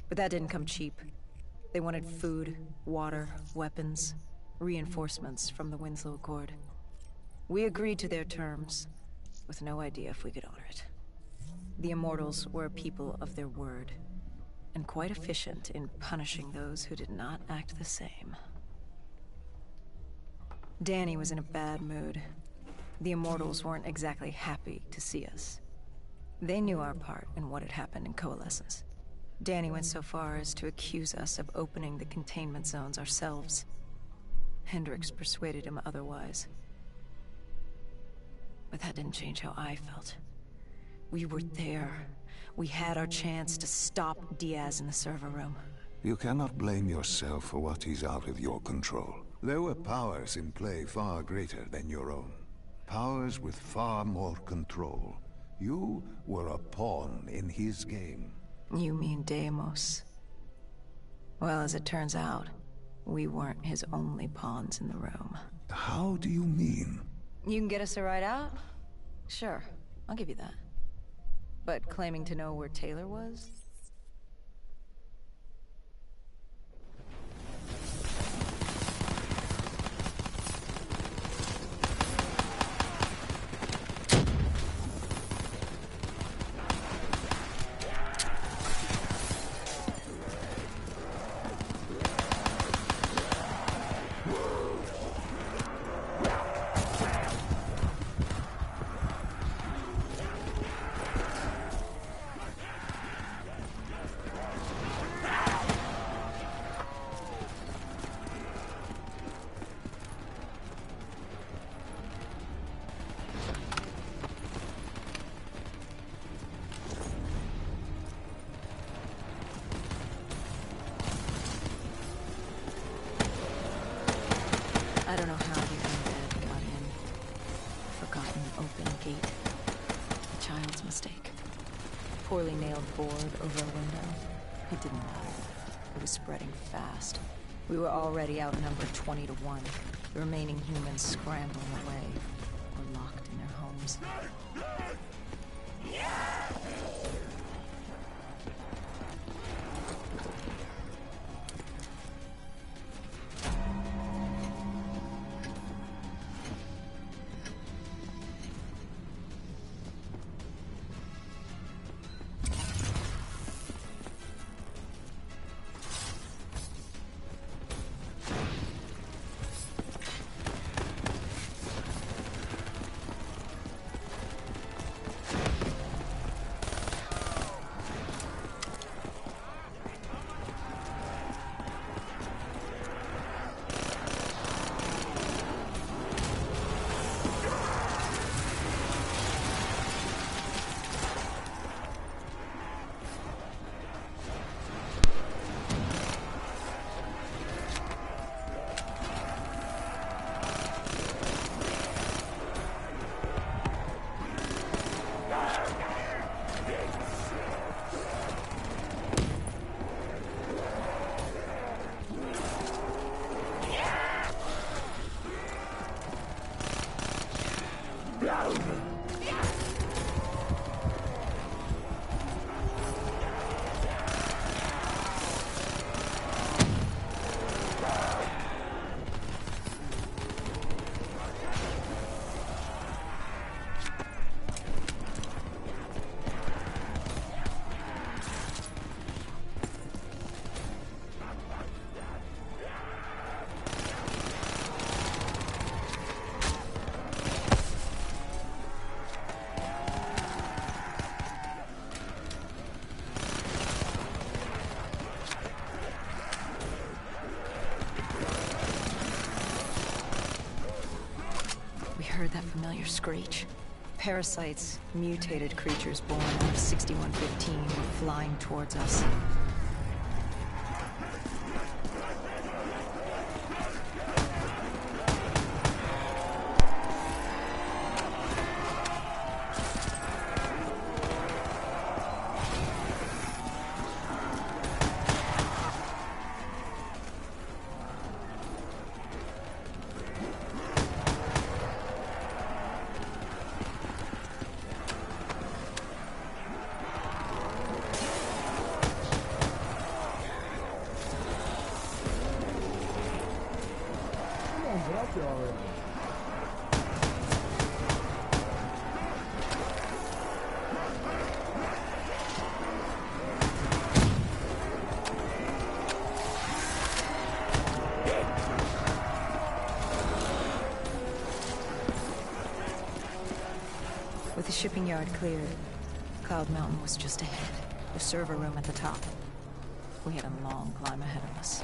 S6: But that didn't come cheap. They wanted food, water, weapons, reinforcements from the Winslow Accord. We agreed to their terms, with no idea if we could honor it. The Immortals were a people of their word, and quite efficient in punishing those who did not act the same. Danny was in a bad mood. The Immortals weren't exactly happy to see us. They knew our part in what had happened in Coalescence. Danny went so far as to accuse us of opening the containment zones ourselves. Hendricks persuaded him otherwise. But that didn't change how I felt. We were there. We had our chance to stop Diaz in the server room.
S5: You cannot blame yourself for what is out of your control. There were powers in play far greater than your own. Powers with far more control. You were a pawn in his game.
S6: You mean Deimos? Well, as it turns out, we weren't his only pawns in the room.
S5: How do you mean?
S6: You can get us a ride out? Sure, I'll give you that. But claiming to know where Taylor was? I don't know how the undead got in. Forgotten open gate. A child's mistake. Poorly nailed board over a window. It didn't matter. It was spreading fast. We were already outnumbered 20 to 1. The remaining humans scrambling away or locked in their homes. Heard that familiar screech. Parasites, mutated creatures born out of 6115, were flying towards us.
S1: Get up here already.
S6: With the shipping yard cleared, Cloud Mountain was just ahead, the server room at the top. We had a long climb ahead of us.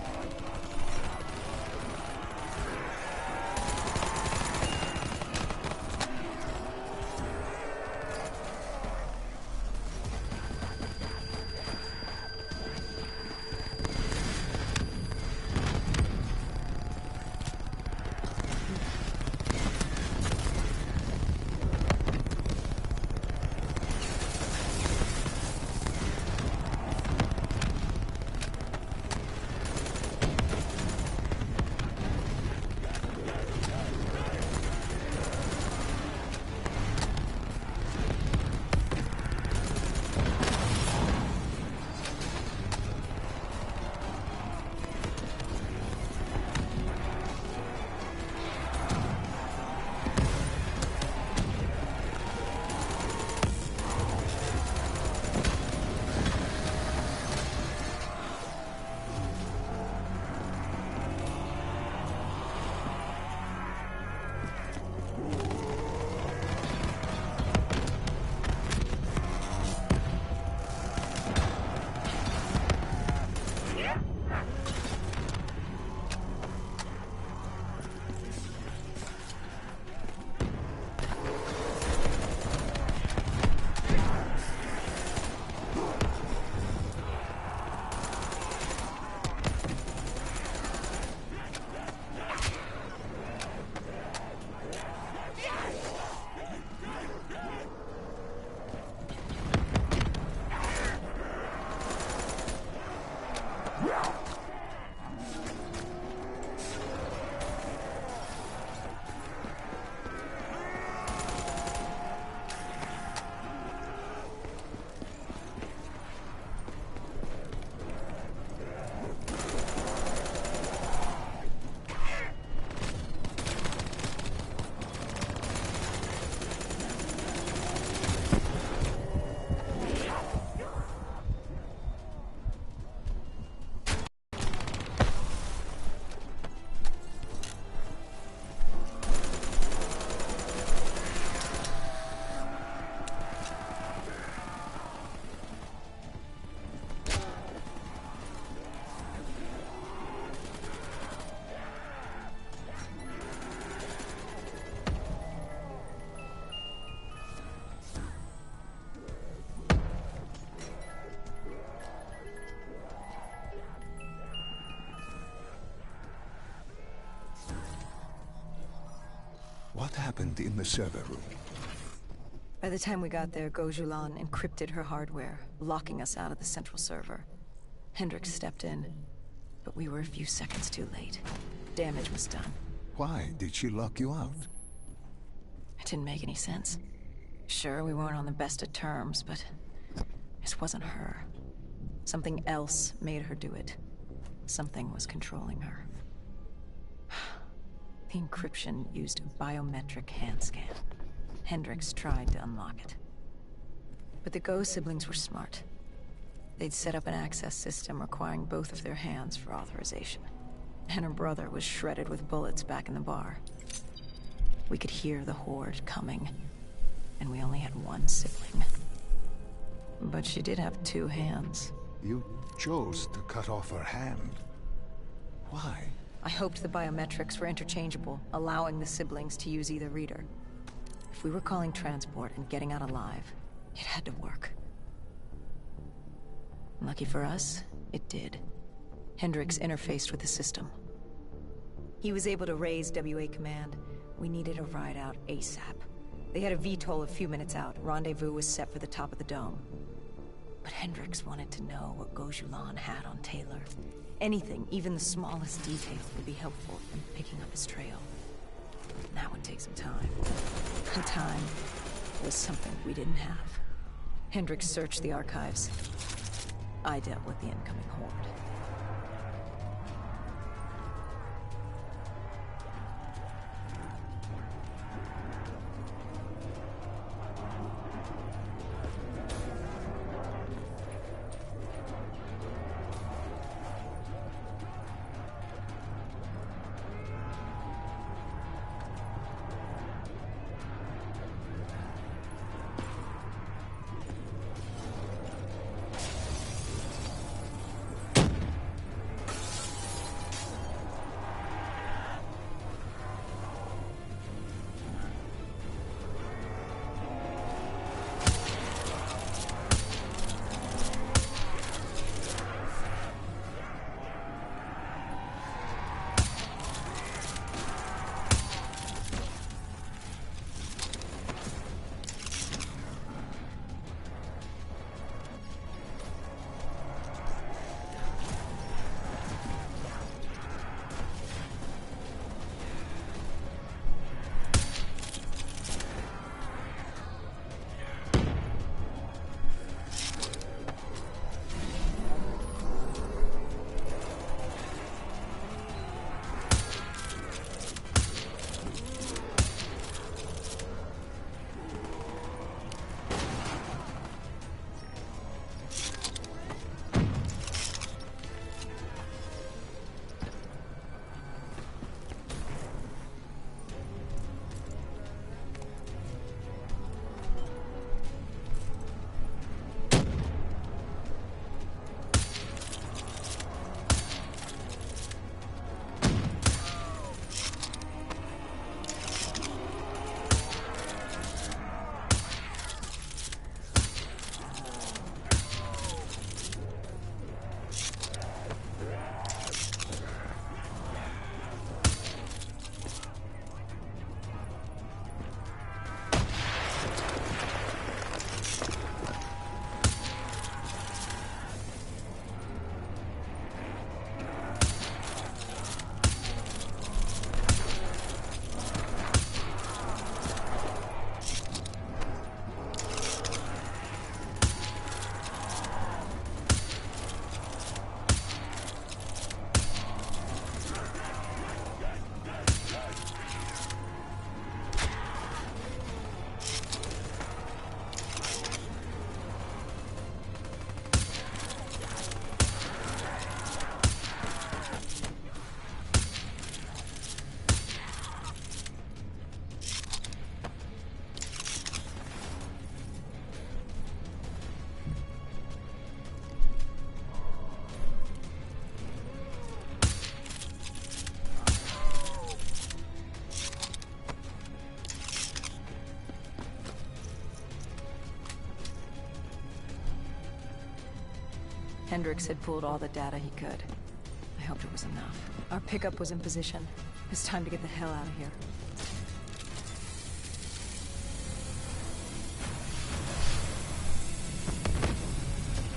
S5: What happened in the server room?
S6: By the time we got there, Gojulan encrypted her hardware, locking us out of the central server. Hendricks stepped in, but we were a few seconds too late. Damage was done.
S5: Why did she lock you out?
S6: It didn't make any sense. Sure, we weren't on the best of terms, but this wasn't her. Something else made her do it. Something was controlling her. The encryption used a biometric hand scan. Hendricks tried to unlock it. But the Go siblings were smart. They'd set up an access system requiring both of their hands for authorization. And her brother was shredded with bullets back in the bar. We could hear the horde coming, and we only had one sibling. But she did have two hands.
S5: You chose to cut off her hand. Why?
S6: I hoped the biometrics were interchangeable, allowing the siblings to use either reader. If we were calling transport and getting out alive, it had to work. Lucky for us, it did. Hendricks interfaced with the system. He was able to raise WA command. We needed a ride out ASAP. They had a VTOL a few minutes out. Rendezvous was set for the top of the dome. But Hendricks wanted to know what Gojulan had on Taylor. Anything, even the smallest detail, would be helpful in picking up his trail. And that would take some time. The time was something we didn't have. Hendricks searched the archives. I dealt with the incoming horde. Hendricks had pulled all the data he could. I hoped it was enough. Our pickup was in position. It's time to get the hell out of here.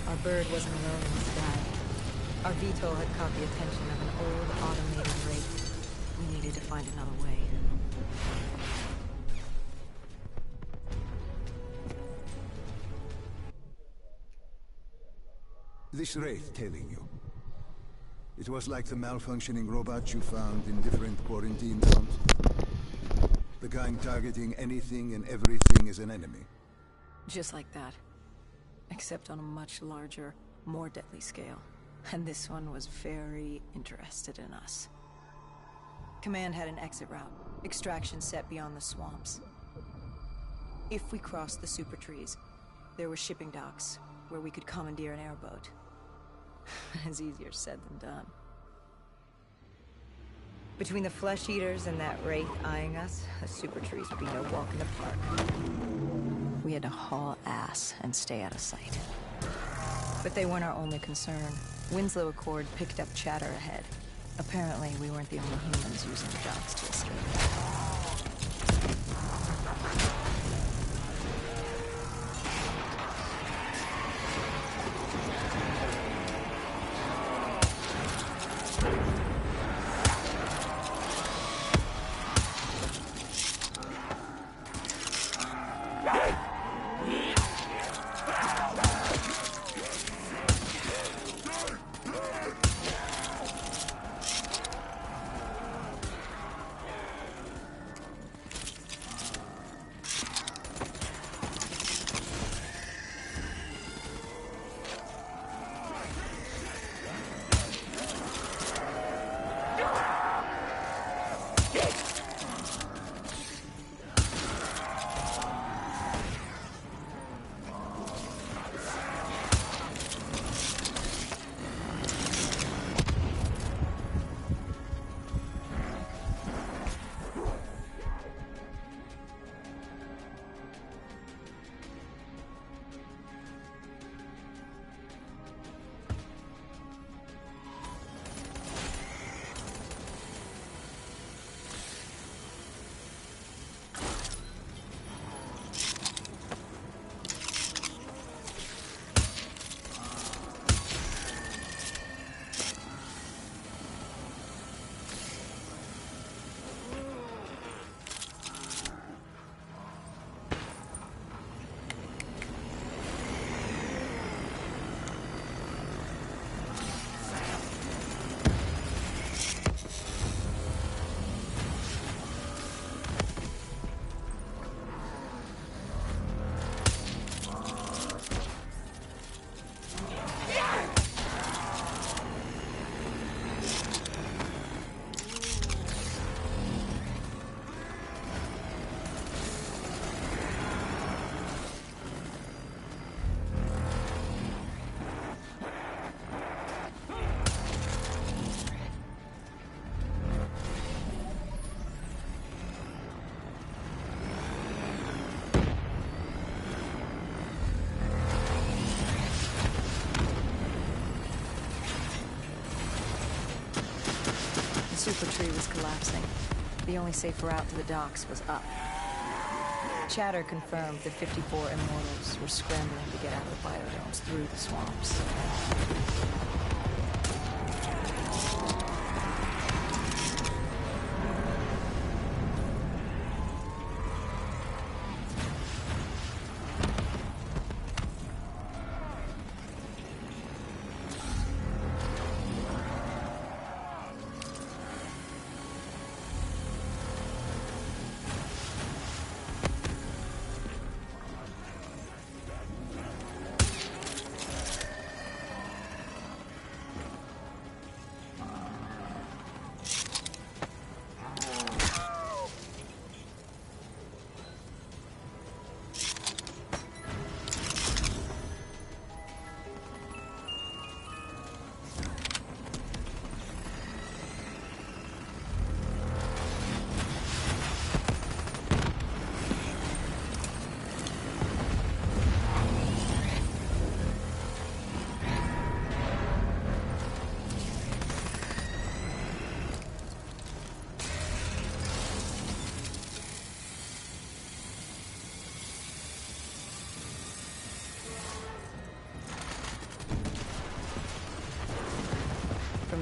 S6: Our bird wasn't alone in the sky. Our VTOL had caught the attention of an old automated wraith. We needed to find another way.
S5: This wraith tailing you. It was like the malfunctioning robots you found in different quarantine zones. The kind targeting anything and everything as an enemy.
S6: Just like that. Except on a much larger, more deadly scale. And this one was very interested in us. Command had an exit route. Extraction set beyond the swamps. If we crossed the super trees, there were shipping docks where we could commandeer an airboat. It's easier said than done. Between the flesh eaters and that wraith eyeing us, the super trees would be no walk in the park. We had to haul ass and stay out of sight. But they weren't our only concern. Winslow Accord picked up chatter ahead. Apparently, we weren't the only humans using the docks to escape. The super tree was collapsing. The only safe route to the docks was up. Chatter confirmed the 54 immortals were scrambling to get out of the biodomes through the swamps.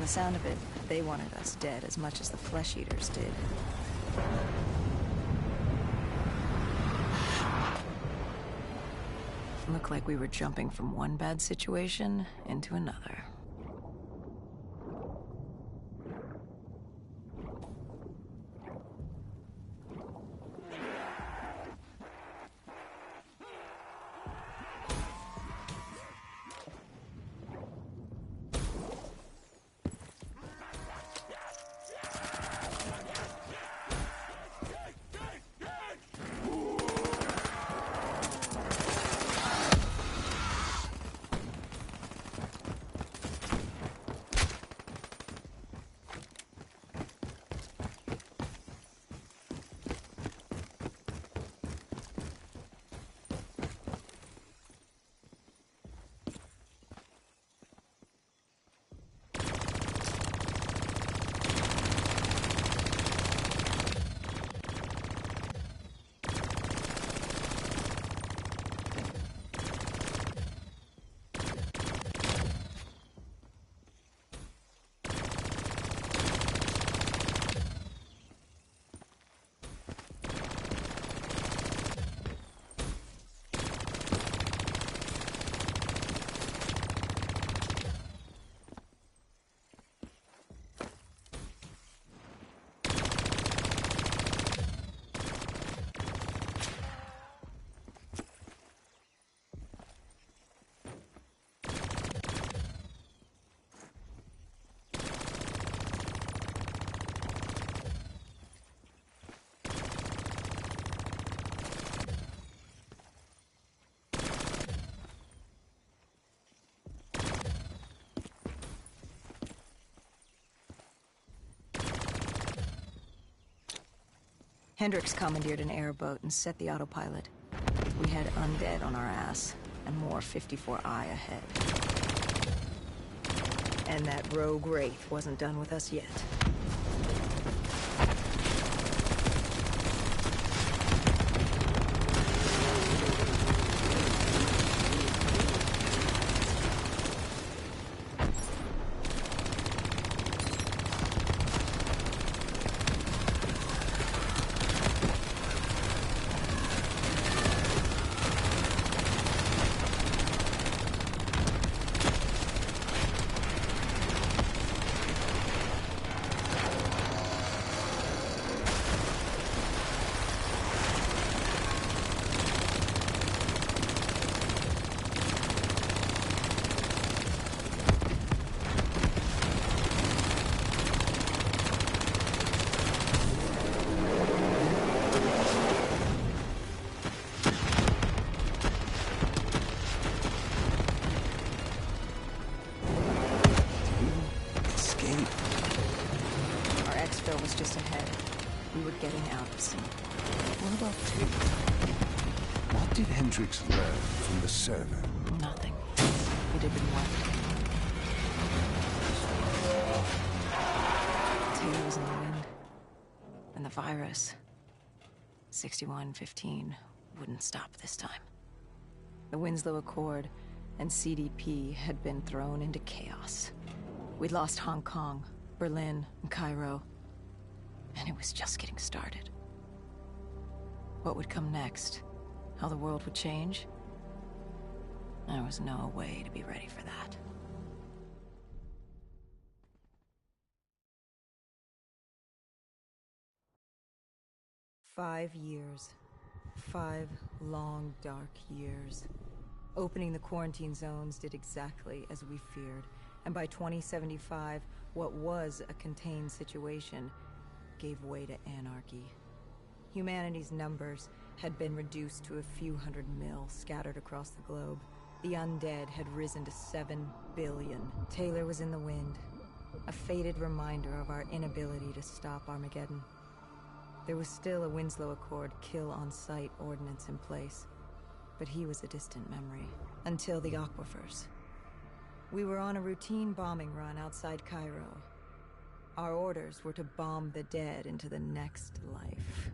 S6: the sound of it, they wanted us dead as much as the flesh eaters did. Looked like we were jumping from one bad situation into another. Hendricks commandeered an airboat and set the autopilot. We had undead on our ass, and more 54I ahead. And that rogue wraith wasn't done with us yet. Was just ahead. We were getting out of Singapore.
S5: What about Taylor? What did Hendricks learn from the server?
S6: Nothing. It had been wiped. Taylor was in the wind. And the virus, 6115, wouldn't stop this time. The Winslow Accord and CDP had been thrown into chaos. We'd lost Hong Kong, Berlin, and Cairo. And it was just getting started. What would come next? How the world would change? There was no way to be ready for that. "5 years. 5 long, dark years. Opening the quarantine zones did exactly as we feared. And by 2075, what was a contained situation gave way to anarchy. Humanity's numbers had been reduced to a few hundred mil scattered across the globe. The undead had risen to 7 billion. Taylor was in the wind, a faded reminder of our inability to stop Armageddon. There was still a Winslow Accord kill-on-sight ordinance in place, but he was a distant memory, until the aquifers. We were on a routine bombing run outside Cairo. Our orders were to bomb the dead into the next life.